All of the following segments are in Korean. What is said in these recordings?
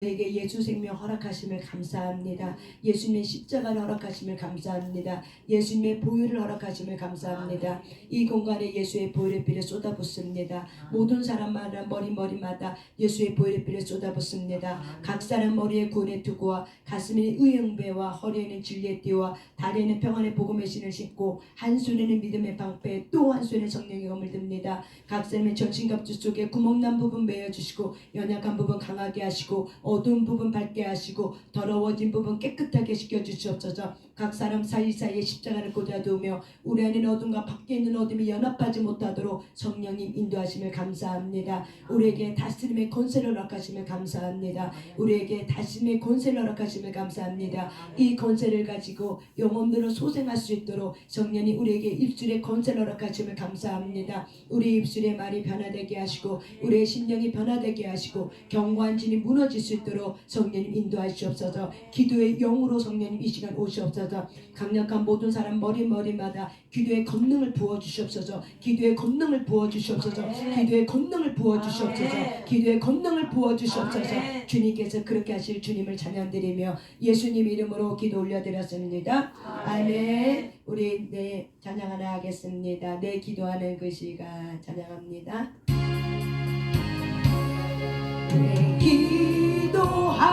저에게 예수 생명 허락하심을 감사합니다. 예수님의 십자가를 허락하심을 감사합니다. 예수님의 보혈을 허락하심을 감사합니다. 이 공간에 예수의 보혈의 피를 쏟아붓습니다. 모든 사람마다 머리마다 예수의 보혈의 피를 쏟아붓습니다. 각 사람 머리에 구원의 투구와 가슴에 의형배와 허리에는 진리의 띠와 다리에는 평안의 복음의 신을 신고 한 손에는 믿음의 방패 또 한 손에 성령의 검을 듭니다. 각 사람의 전신갑주 속에 구멍난 부분 메어주시고 연약한 부분 강하게 하시고 어두운 부분 밝게 하시고 더러워진 부분 깨끗하게 시켜주시옵소서. 각 사람 사이사이에 십자가를 꽂아두며 우리 안에는 어둠과 밖에 있는 어둠이 연합하지 못하도록 성령님 인도하심을 감사합니다. 우리에게 다스림의 권세를 허락하심을 감사합니다. 우리에게 다스림의 권세를 허락하심을 감사합니다. 이 권세를 가지고 영혼들을 소생할 수 있도록 성령님 우리에게 입술의 권세를 허락하심을 감사합니다. 우리 입술의 말이 변화되게 하시고 우리의 심령이 변화되게 하시고 견고한 진이 무너질 수 있도록 성령님 인도하시옵소서. 기도의 영으로 성령님 이 시간 오시옵소서. 강력한 모든 사람 머리마다 기도의 권능을 부어주시옵소서. 기도의 권능을 부어주시옵소서. 기도의 권능을 부어주시옵소서. 기도의 권능을 부어주시옵소서. 주님께서 그렇게 하실 주님을 찬양드리며 예수님 이름으로 기도 올려드렸습니다. 아멘. 우리 찬양 하나 하겠습니다. 내 기도하는 그 시간 찬양합니다. 내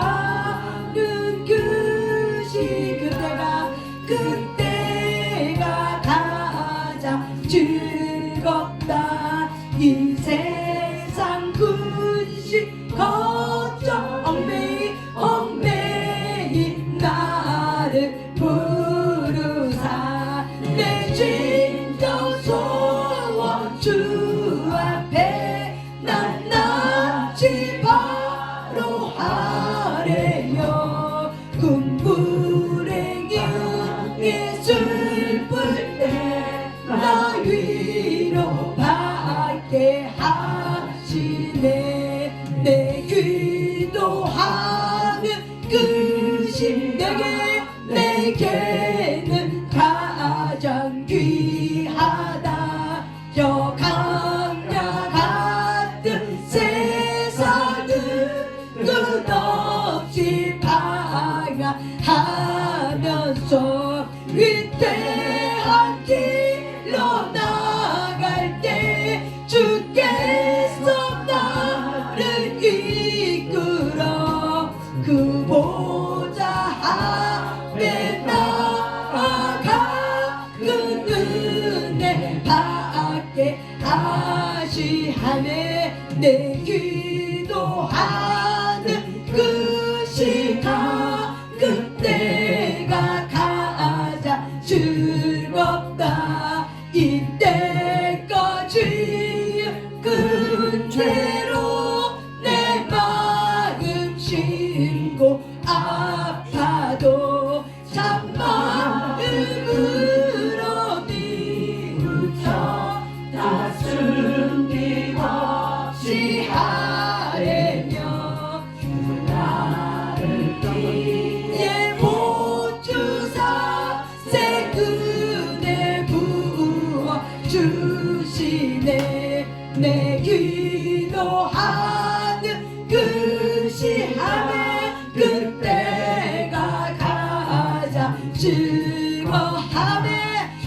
기도하는 그 시간 그때가 가장 즐겁다. 이 세상 근심 걱정 얽매인 나를 부르사 내 진정 소원 주 앞에 난 낫지 바로 하래요. 군불행이 슬플 때 나 위로받게 하시네. 내 기도하는 그 심 내게는 가장 귀하다. 저 강야 같은 세상을 끝없이 방황하면서 위태한 길로 나갈 때 주께서 나를 이끌어 그 보좌 앞에 나아가 그 은혜 받게 하시하네. 내 기도하는 그 시간 그때가 가장 즐겁다. 이때까지 근죄로 내 마음 심고 아파도 참마음으로 뉘우쳐 다 숨김없이 하래며 주 나를 이에 못 주사 새 은혜 부어 주시네. 내 기도하는 그 시간에 그때가 가장 즐거함에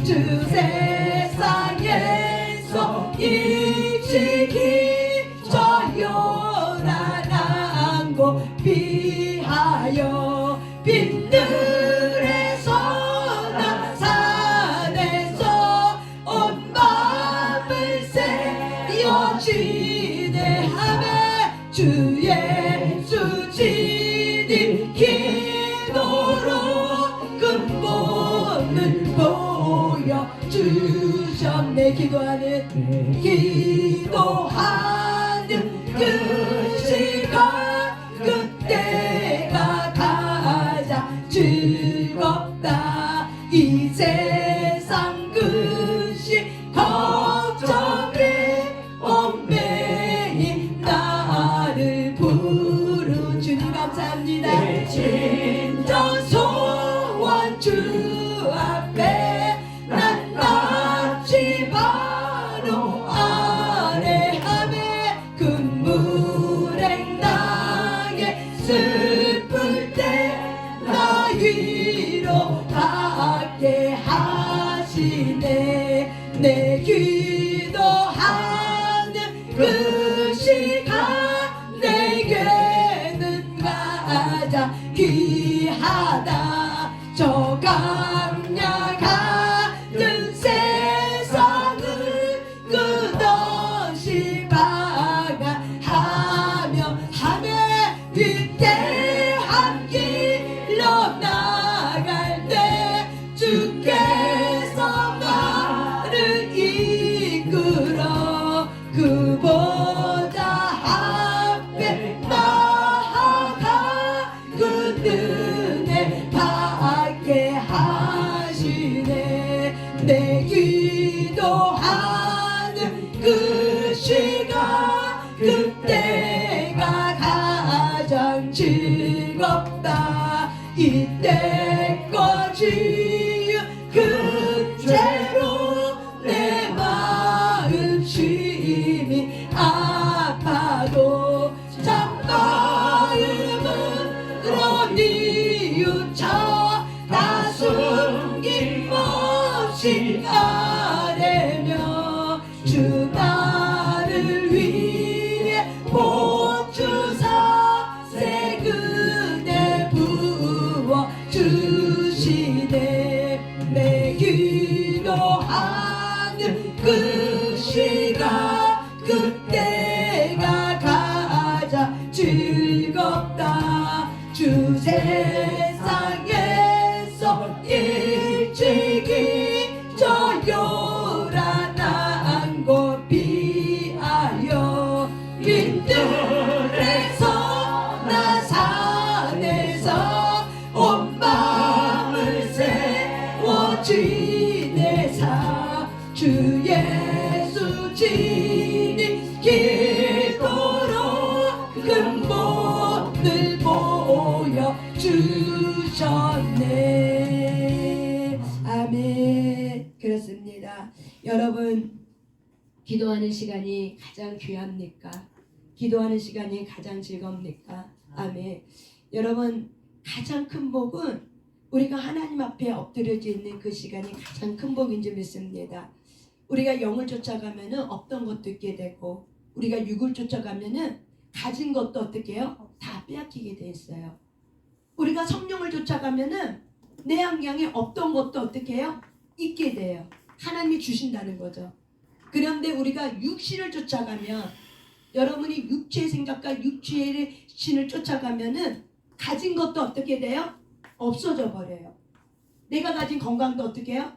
주 세상에서 일찍이 저 요란한 곳 피하여 빈들에서 나 산에서 온 마음을 새어 지내하며 주 예수 지니 기도로 근본을 보여주셨네. 기도하는 그 시간 그때가 가장 즐겁다. 이 세상 근심 걱정에 얽매인 나를 부르 주님 감사합니다. 내 진정 소원 주 앞에 난 낫지 바로 아래 함에 근무랭 당에 위로하게 하시네. 내 기도하는 그 시간 내게는 가장 귀하다. 저 강약한 세상을 끝없이 방황하며 하늘 위대한 길로 나갈 때 주께서 나를 이끌어 그보다 앞에 나아가 그 은혜 받게 하시네. 내 기도하는 그 시간 그때가 가장 즐겁다. 이때까지 그대로 내 마음 심히 아파도 참마음으로 뉘우쳐 나 숨김없이 아뢰며 주 나를 위해 복 주사 새 은혜 부어 주시네. 내 기도하는 그 시간 그때가 가장 즐겁다. 주 세상에서 일찍이 저 요란한 곳 피하여 빈들에서 나 산에서 온 마음을 세워 지내사 주 예수 지니 기도로 근본을 보여 주셨네. 아멘. 그렇습니다. 여러분, 기도하는 시간이 가장 귀합니까? 기도하는 시간이 가장 즐겁니까? 아멘. 여러분, 가장 큰 복은 우리가 하나님 앞에 엎드려져 있는 그 시간이 가장 큰 복인 줄 믿습니다. 우리가 영을 쫓아가면은 없던 것도 있게 되고, 우리가 육을 쫓아가면은 가진 것도 어떻게 해요? 다 빼앗기게 돼 있어요. 우리가 성령을 쫓아가면은 내 안경에 없던 것도 어떻게 해요? 있게 돼요. 하나님이 주신다는 거죠. 그런데 우리가 육신을 쫓아가면, 여러분이 육체의 생각과 육체의 신을 쫓아가면은 가진 것도 어떻게 돼요? 없어져 버려요. 내가 가진 건강도 어떻게 해요?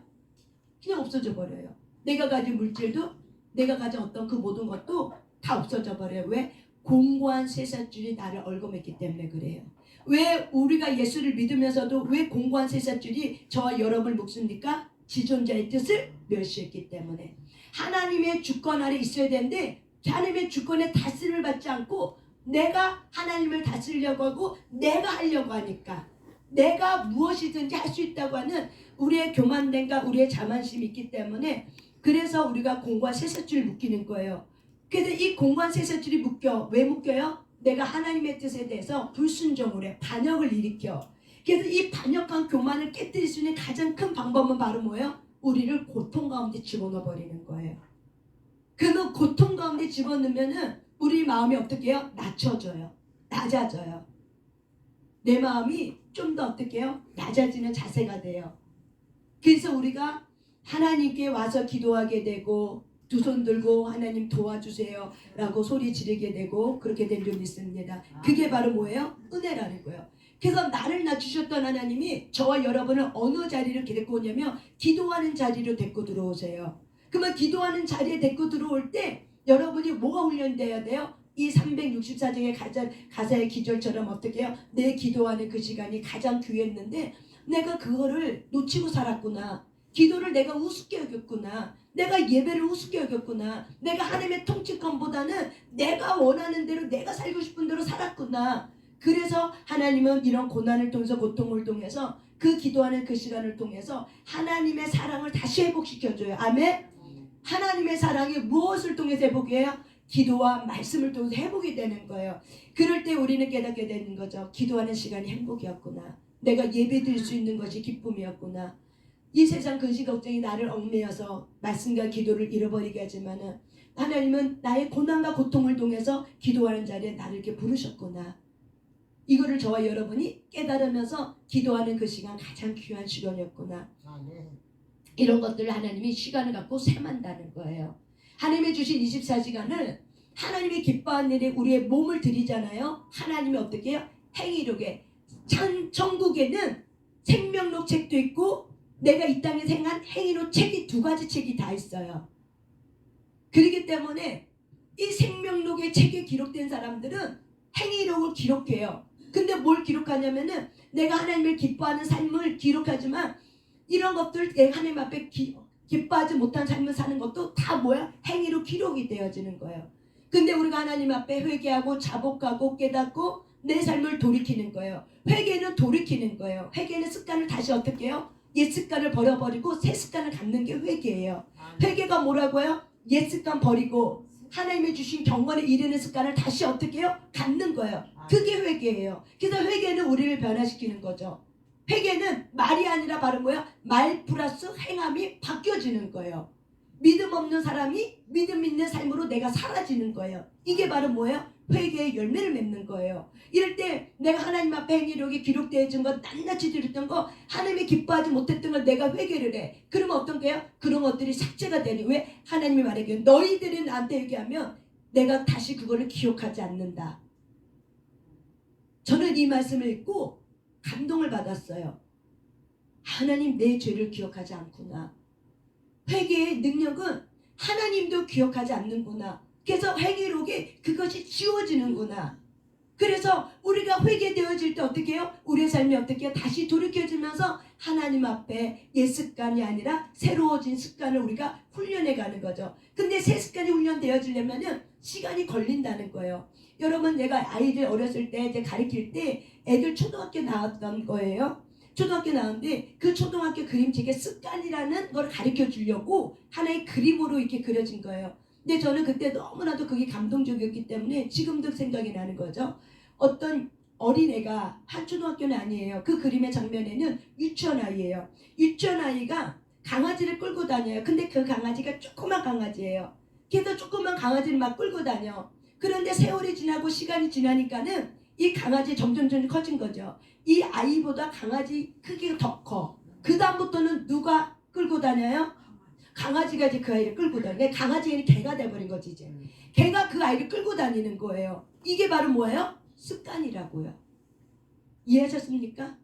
그냥 없어져 버려요. 내가 가진 물질도, 내가 가진 어떤 그 모든 것도 다 없어져 버려요. 왜? 공고한 쇠사줄이 나를 얽어맸기 때문에 그래요. 왜 우리가 예수를 믿으면서도 왜 공고한 쇠사줄이 저와 여러분을 묶습니까? 지존자의 뜻을 멸시했기 때문에. 하나님의 주권 아래 있어야 되는데 하나님의 주권에 다스림을 받지 않고 내가 하나님을 다스리려고 하고 내가 하려고 하니까, 내가 무엇이든지 할 수 있다고 하는 우리의 교만됨과 우리의 자만심이 있기 때문에, 그래서 우리가 공고한 쇠사줄을 묶이는 거예요. 그래서 이 공고한 쇠사줄이 묶여. 왜 묶여요? 내가 하나님의 뜻에 대해서 불순종을 해. 반역을 일으켜. 그래서 이 반역한 교만을 깨뜨릴 수 있는 가장 큰 방법은 바로 뭐예요? 우리를 고통 가운데 집어넣어 버리는 거예요. 그 고통 가운데 집어넣으면은 우리 마음이 어떻게 해요? 낮춰져요. 낮아져요. 내 마음이 좀 더 어떻게 해요? 낮아지는 자세가 돼요. 그래서 우리가 하나님께 와서 기도하게 되고 두 손 들고 하나님 도와주세요 라고 소리 지르게 되고 그렇게 된 줄 믿습니다. 그게 바로 뭐예요? 은혜라는 거예요. 그래서 나를 낮추셨던 하나님이 저와 여러분을 어느 자리로 데리고 오냐면 기도하는 자리로 데리고 들어오세요. 그러면 기도하는 자리에 데리고 들어올 때 여러분이 뭐가 훈련돼야 돼요? 이 364장의 가사의 기절처럼 어떻게 해요? 내 기도하는 그 시간이 가장 귀했는데 내가 그거를 놓치고 살았구나. 기도를 내가 우습게 여겼구나. 내가 예배를 우습게 여겼구나. 내가 하나님의 통치권보다는 내가 원하는 대로 내가 살고 싶은 대로 살았구나. 그래서 하나님은 이런 고난을 통해서 고통을 통해서 그 기도하는 그 시간을 통해서 하나님의 사랑을 다시 회복시켜줘요. 아멘. 하나님의 사랑이 무엇을 통해서 회복해요? 기도와 말씀을 통해서 회복이 되는 거예요. 그럴 때 우리는 깨닫게 되는 거죠. 기도하는 시간이 행복이었구나. 내가 예배드릴 수 있는 것이 기쁨이었구나. 이 세상 근심 걱정이 나를 얽매여서 말씀과 기도를 잃어버리게 하지만은 하나님은 나의 고난과 고통을 통해서 기도하는 자리에 나를 이렇게 부르셨구나. 이거를 저와 여러분이 깨달으면서 기도하는 그 시간 가장 귀한 시간이었구나. 이런 것들을 하나님이 시간을 갖고 셈한다는 거예요. 하나님이 주신 24시간을 하나님이 기뻐하는 일에 우리의 몸을 들이잖아요. 하나님이 어떻게 해요? 행위록에 천국에는 생명록 책도 있고 내가 이 땅에 생한 행위록 책이 두 가지 책이 다 있어요. 그렇기 때문에 이 생명록의 책에 기록된 사람들은 행위록을 기록해요. 근데 뭘 기록하냐면은 내가 하나님을 기뻐하는 삶을 기록하지만 이런 것들 내가 하나님 앞에 기뻐하지 못한 삶을 사는 것도 다 뭐야? 행위로 기록이 되어지는 거예요. 근데 우리가 하나님 앞에 회개하고 자복하고 깨닫고 내 삶을 돌이키는 거예요. 회개는 돌이키는 거예요. 회개는 습관을 다시 어떻게 해요? 옛 습관을 버려버리고 새 습관을 갖는 게 회개예요. 회개가 뭐라고요? 옛 습관 버리고 하나님이 주신 경건에 이르는 습관을 다시 어떻게 해요? 갖는 거예요. 그게 회개예요. 그래서 회개는 우리를 변화시키는 거죠. 회개는 말이 아니라 바로 뭐야? 말 플러스 행함이 바뀌어지는 거예요. 믿음 없는 사람이 믿음 있는 삶으로 내가 사라지는 거예요. 이게 바로 뭐예요? 회개의 열매를 맺는 거예요. 이럴 때 내가 하나님 앞에 행위록이 기록되어진 것, 낱낱이 드렸던 거, 하나님이 기뻐하지 못했던 걸 내가 회개를 해. 그러면 어떤 거예요? 그런 것들이 삭제가 되니. 왜? 하나님이 말하기에 너희들이 나한테 얘기하면 내가 다시 그거를 기억하지 않는다. 저는 이 말씀을 읽고 감동을 받았어요. 하나님 내 죄를 기억하지 않구나. 회개의 능력은 하나님도 기억하지 않는구나. 그래서 행위록에 그것이 지워지는구나. 그래서 우리가 회개되어질 때 어떻게 해요? 우리의 삶이 어떻게 해요? 다시 돌이켜지면서 하나님 앞에 옛 습관이 아니라 새로워진 습관을 우리가 훈련해 가는 거죠. 근데 새 습관이 훈련되어지려면 시간이 걸린다는 거예요. 여러분, 제가 아이들 어렸을 때 이제 가르칠 때 애들 초등학교 나왔던 거예요. 초등학교 나왔는데 그 초등학교 그림책에 습관이라는 걸 가르쳐 주려고 하나의 그림으로 이렇게 그려진 거예요. 근데 저는 그때 너무나도 그게 감동적이었기 때문에 지금도 생각이 나는 거죠. 어떤 어린애가, 한 초등학교는 아니에요. 그 그림의 장면에는 유치원 아이예요. 유치원 아이가 강아지를 끌고 다녀요. 근데 그 강아지가 조그만 강아지예요. 그래서 조그만 강아지를 막 끌고 다녀. 그런데 세월이 지나고 시간이 지나니까는 이 강아지 점점 커진 거죠. 이 아이보다 강아지 크기가 더 커. 그 다음부터는 누가 끌고 다녀요? 강아지가 이제 그 아이를 끌고 다녀요. 강아지는 개가 돼버린 거지 이제. 개가 그 아이를 끌고 다니는 거예요. 이게 바로 뭐예요? 습관이라고요. 이해하셨습니까?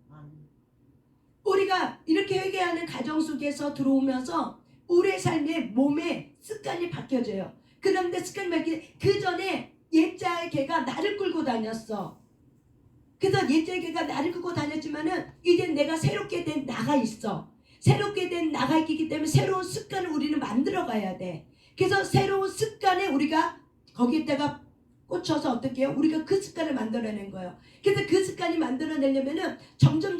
우리가 이렇게 회개하는 가정 속에서 들어오면서 우리의 삶의 몸에 습관이 바뀌어져요. 그런데 습관이 바뀌게 그 전에 옛자의 개가 나를 끌고 다녔어. 그래서 옛자의 개가 나를 끌고 다녔지만은 이제 내가 새롭게 된 나가 있어. 새롭게 된 나가 있기 때문에 새로운 습관을 우리는 만들어 가야 돼. 그래서 새로운 습관에 우리가 거기에다가 꽂혀서 어떻게 해요? 우리가 그 습관을 만들어내는 거예요. 그래서 그 습관이 만들어내려면은 점점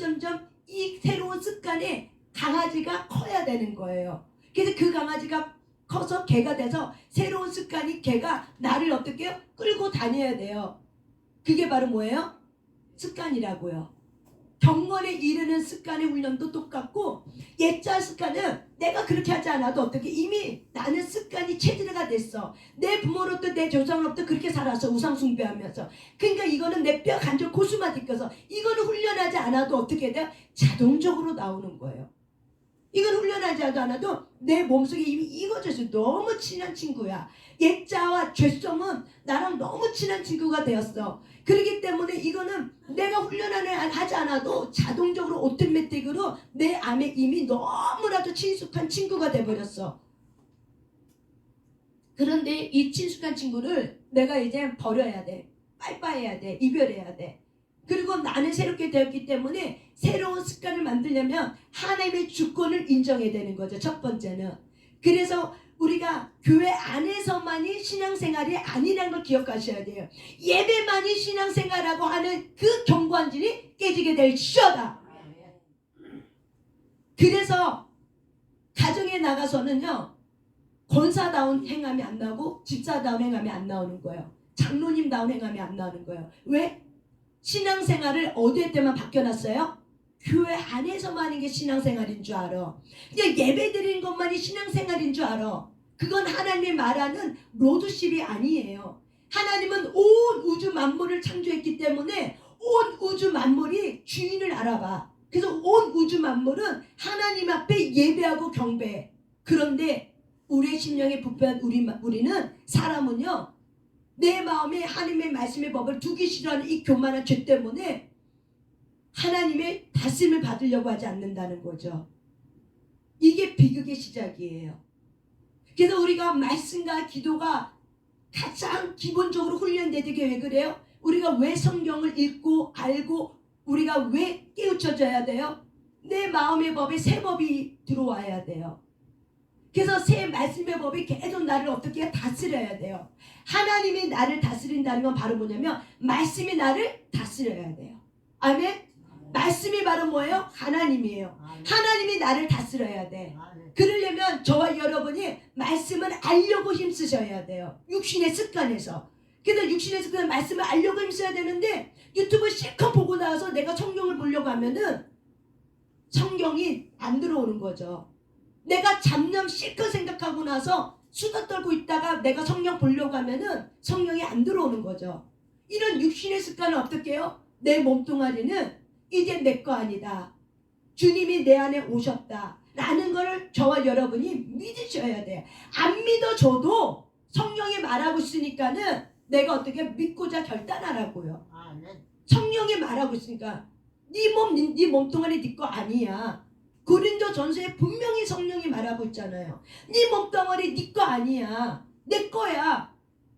이 새로운 습관에 강아지가 커야 되는 거예요. 그래서 그 강아지가 커서 개가 돼서 새로운 습관이 개가 나를 어떻게 해요? 끌고 다녀야 돼요. 그게 바로 뭐예요? 습관이라고요. 경건에 이르는 습관의 훈련도 똑같고 옛자 습관은 내가 그렇게 하지 않아도 어떻게 이미 나는 습관이 체질화가 됐어. 내 부모로부터 내 조상으로부터 그렇게 살았어. 우상 숭배하면서. 그러니까 이거는 내 뼈 간절 고수만 느껴서 이거는 훈련하지 않아도 어떻게 돼요? 자동적으로 나오는 거예요. 이건 훈련하지 않아도 내 몸속에 이미 익어져서 너무 친한 친구야. 옛자와 죄성은 나랑 너무 친한 친구가 되었어. 그렇기 때문에 이거는 내가 하지 않아도 자동적으로 오토매틱으로 내 안에 이미 너무나도 친숙한 친구가 돼버렸어. 그런데 이 친숙한 친구를 내가 이제 버려야 돼. 빠이빠이해야 돼. 이별해야 돼. 그리고 나는 새롭게 되었기 때문에 새로운 습관을 만들려면 하나님의 주권을 인정해야 되는 거죠. 첫 번째는. 그래서 우리가 교회 안에서만이 신앙생활이 아니라는 걸 기억하셔야 돼요. 예배만이 신앙생활하고 하는 그 경관질이 깨지게 될 시어다. 그래서 가정에 나가서는요, 권사다운 행함이 안 나오고 집사다운 행함이 안 나오는 거예요. 장로님다운 행함이 안 나오는 거예요. 왜? 신앙생활을 어디에 때만 바뀌어놨어요? 교회 안에서만 하는 게 신앙생활인 줄 알아. 그냥 예배 드리는 것만이 신앙생활인 줄 알아. 그건 하나님이 말하는 로드십이 아니에요. 하나님은 온 우주 만물을 창조했기 때문에 온 우주 만물이 주인을 알아봐. 그래서 온 우주 만물은 하나님 앞에 예배하고 경배해. 그런데 우리의 심령에 부패한 우리는 사람은요, 내 마음에 하나님의 말씀의 법을 두기 싫어하는 이 교만한 죄 때문에 하나님의 다스림을 받으려고 하지 않는다는 거죠. 이게 비극의 시작이에요. 그래서 우리가 말씀과 기도가 가장 기본적으로 훈련되는 게 왜 그래요? 우리가 왜 성경을 읽고 알고 우리가 왜 깨우쳐져야 돼요? 내 마음의 법에 새 법이 들어와야 돼요. 그래서 새 말씀의 법이 계속 나를 어떻게 다스려야 돼요. 하나님이 나를 다스린다는 건 바로 뭐냐면 말씀이 나를 다스려야 돼요. 아멘? 말씀이 바로 뭐예요? 하나님이에요. 하나님이 나를 다스려야 돼. 그러려면 저와 여러분이 말씀을 알려고 힘쓰셔야 돼요. 육신의 습관에서. 그래서 육신의 습관은 말씀을 알려고 힘써야 되는데 유튜브 실컷 보고 나서 내가 성경을 보려고 하면은 성경이 안 들어오는 거죠. 내가 잡념 실컷 생각하고 나서 수다 떨고 있다가 내가 성경 보려고 하면은 성경이 안 들어오는 거죠. 이런 육신의 습관은 어떻게 해요? 내 몸뚱아리는 이제 내 거 아니다. 주님이 내 안에 오셨다. 라는 거를 저와 여러분이 믿으셔야 돼요. 안 믿어줘도 성령이 말하고 있으니까는 내가 어떻게 믿고자 결단하라고요. 성령이 말하고 있으니까 네 몸뚱아리 네 거 아니야. 고린도전서에 분명히 성령이 말하고 있잖아요. 네 몸뚱아리 네 거 아니야. 내 거야.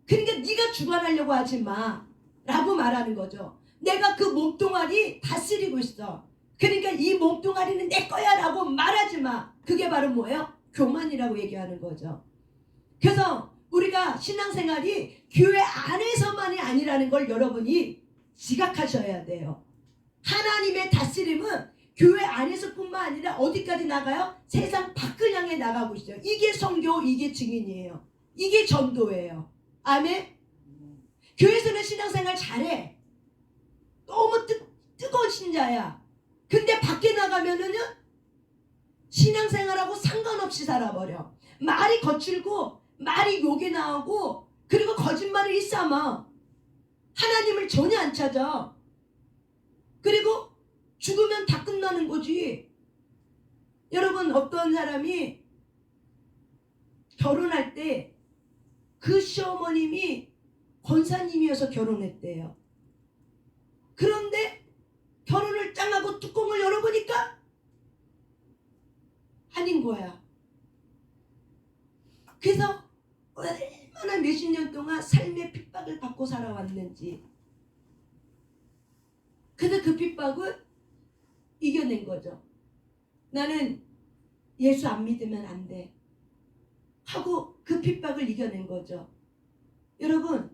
그러니까 네가 주관하려고 하지 마. 라고 말하는 거죠. 내가 그 몸뚱아리 다스리고 있어. 그러니까 이 몸뚱아리는 내 거야 라고 말하지 마. 그게 바로 뭐예요? 교만이라고 얘기하는 거죠. 그래서 우리가 신앙생활이 교회 안에서만이 아니라는 걸 여러분이 지각하셔야 돼요. 하나님의 다스림은 교회 안에서뿐만 아니라 어디까지 나가요? 세상 밖을 향해 나가고 있어요. 이게 선교, 이게 증인이에요. 이게 전도예요. 아멘? 교회에서는 신앙생활 잘해. 너무 뜨거운 신자야. 근데 밖에 나가면은 신앙생활하고 상관없이 살아버려. 말이 거칠고 말이 욕이 나오고 그리고 거짓말을 일삼아. 하나님을 전혀 안 찾아. 그리고 죽으면 다 끝나는 거지. 여러분, 어떤 사람이 결혼할 때 그 시어머님이 권사님이어서 결혼했대요. 그런데 결혼을 짱하고 뚜껑을 열어보니까 아닌 거야. 그래서 얼마나 몇십 년 동안 삶의 핍박을 받고 살아왔는지. 그래서 그 핍박을 이겨낸 거죠. 나는 예수 안 믿으면 안 돼. 하고 그 핍박을 이겨낸 거죠. 여러분,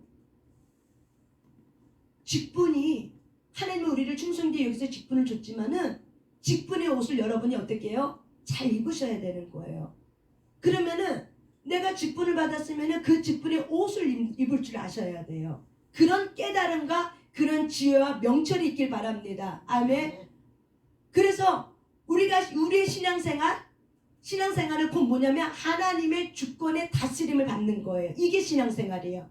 직분이 하나님은 우리를 충성되게 여기서 직분을 줬지만은 직분의 옷을 여러분이 어떻게 해요? 잘 입으셔야 되는 거예요. 그러면은 내가 직분을 받았으면은 그 직분의 옷을 입을 줄 아셔야 돼요. 그런 깨달음과 그런 지혜와 명철이 있길 바랍니다. 아멘. 그래서 우리의 신앙생활은 곧 뭐냐면 하나님의 주권의 다스림을 받는 거예요. 이게 신앙생활이에요.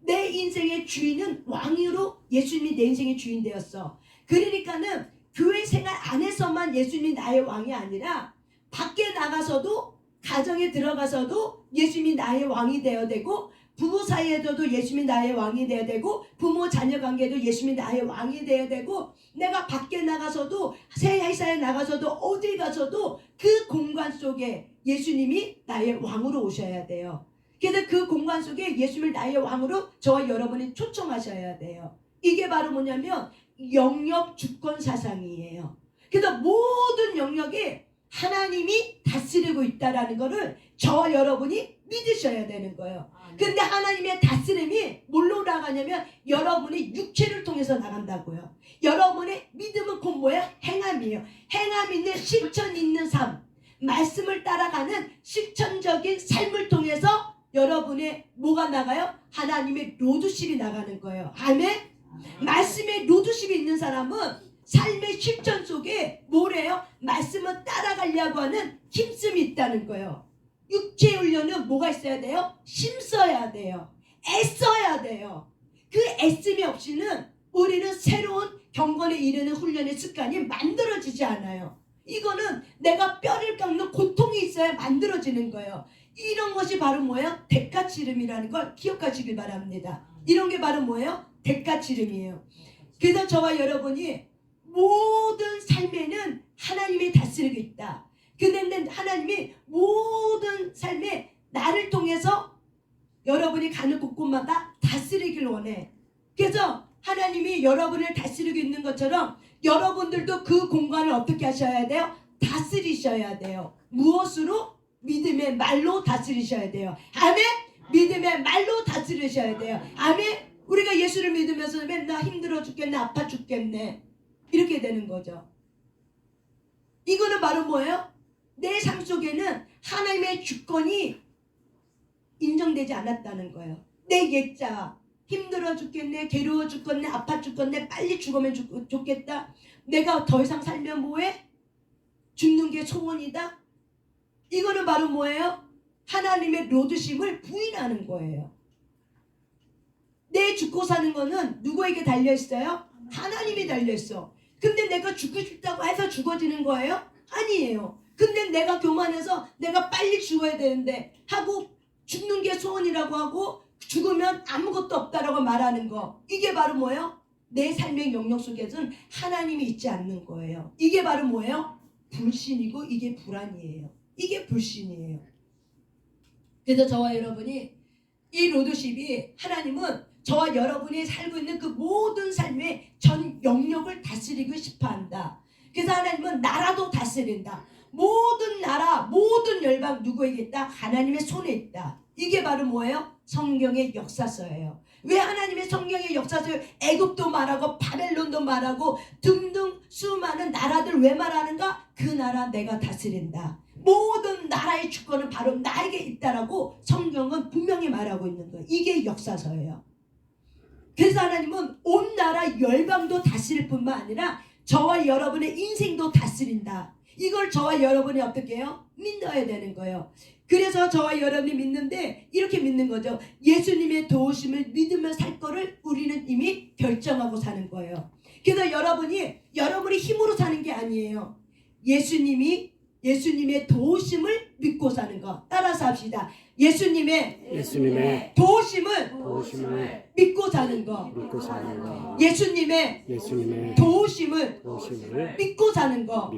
내 인생의 주인은 왕으로 예수님이 내 인생의 주인 되었어. 그러니까는 교회 생활 안에서만 예수님이 나의 왕이 아니라 밖에 나가서도 가정에 들어가서도 예수님이 나의 왕이 되어야 되고 부부 사이에서도 예수님이 나의 왕이 되어야 되고 부모 자녀 관계도 예수님이 나의 왕이 되어야 되고 내가 밖에 나가서도 새 회사에 나가서도 어디 가서도 그 공간 속에 예수님이 나의 왕으로 오셔야 돼요. 그래서 그 공간 속에 예수님을 나의 왕으로 저와 여러분이 초청하셔야 돼요. 이게 바로 뭐냐면 영역 주권 사상이에요. 그래서 모든 영역에 하나님이 다스리고 있다라는 것을 저와 여러분이 믿으셔야 되는 거예요. 근데 하나님의 다스림이 뭘로 나가냐면 여러분의 육체를 통해서 나간다고요. 여러분의 믿음은 곧 뭐예요? 행함이에요. 행함 있는 실천 있는 삶, 말씀을 따라가는 실천적인 삶을 통해서 여러분의 뭐가 나가요? 하나님의 로드십이 나가는 거예요. 아멘? 말씀의 로드십이 있는 사람은 삶의 실천 속에 뭐 하는 힘씀이 있다는 거예요. 육체 훈련은 뭐가 있어야 돼요? 힘써야 돼요. 애써야 돼요. 그 애씀이 없이는 우리는 새로운 경건에 이르는 훈련의 습관이 만들어지지 않아요. 이거는 내가 뼈를 깎는 고통이 있어야 만들어지는 거예요. 이런 것이 바로 뭐예요? 대가치름이라는 걸 기억하시길 바랍니다. 이런 게 바로 뭐예요? 대가치름이에요. 그래서 저와 여러분이 모든 삶에는 하나님이 다스리고 있다. 근데 하나님이 모든 삶에 나를 통해서 여러분이 가는 곳곳마다 다스리길 원해. 그래서 하나님이 여러분을 다스리고 있는 것처럼 여러분들도 그 공간을 어떻게 하셔야 돼요? 다스리셔야 돼요. 무엇으로? 믿음의 말로 다스리셔야 돼요. 아멘? 믿음의 말로 다스리셔야 돼요. 아멘? 우리가 예수를 믿으면서 맨날 힘들어 죽겠네, 아파 죽겠네, 이렇게 되는 거죠. 이거는 바로 뭐예요? 내 삶 속에는 하나님의 주권이 인정되지 않았다는 거예요. 내 옛자, 힘들어 죽겠네, 괴로워 죽겠네, 아파 죽겠네, 빨리 죽으면 좋겠다, 내가 더 이상 살면 뭐해? 죽는 게 소원이다. 이거는 바로 뭐예요? 하나님의 로드심을 부인하는 거예요. 내 죽고 사는 거는 누구에게 달려있어요? 하나님이 달려있어. 근데 내가 죽고 싶다고 해서 죽어지는 거예요? 아니에요. 근데 내가 교만해서 내가 빨리 죽어야 되는데 하고 죽는 게 소원이라고 하고 죽으면 아무것도 없다라고 말하는 거, 이게 바로 뭐예요? 내 삶의 영역 속에서는 하나님이 있지 않는 거예요. 이게 바로 뭐예요? 불신이고 이게 불안이에요. 이게 불신이에요. 그래서 저와 여러분이 이 로드십이, 하나님은 저와 여러분이 살고 있는 그 모든 삶의 전 영역을 다스리고 싶어한다. 그래서 하나님은 나라도 다스린다. 모든 나라, 모든 열방 누구에게 있다? 하나님의 손에 있다. 이게 바로 뭐예요? 성경의 역사서예요. 왜 하나님의 성경의 역사서예요? 애굽도 말하고 바벨론도 말하고 등등 수많은 나라들 왜 말하는가? 그 나라 내가 다스린다. 모든 나라의 주권은 바로 나에게 있다라고 성경은 분명히 말하고 있는 거예요. 이게 역사서예요. 그래서 하나님은 온 나라 열방도 다스릴 뿐만 아니라 저와 여러분의 인생도 다스린다. 이걸 저와 여러분이 어떻게 해요? 믿어야 되는 거예요. 그래서 저와 여러분이 믿는데 이렇게 믿는 거죠. 예수님의 도우심을 믿으며 살 거를 우리는 이미 결정하고 사는 거예요. 그래서 여러분이 힘으로 사는 게 아니에요. 예수님의 도우심을 믿고 사는 거. 따라서 합시다. 예수님의 도우심을 믿고 사는 거. 예수님의 도우심을 믿고 사는 거.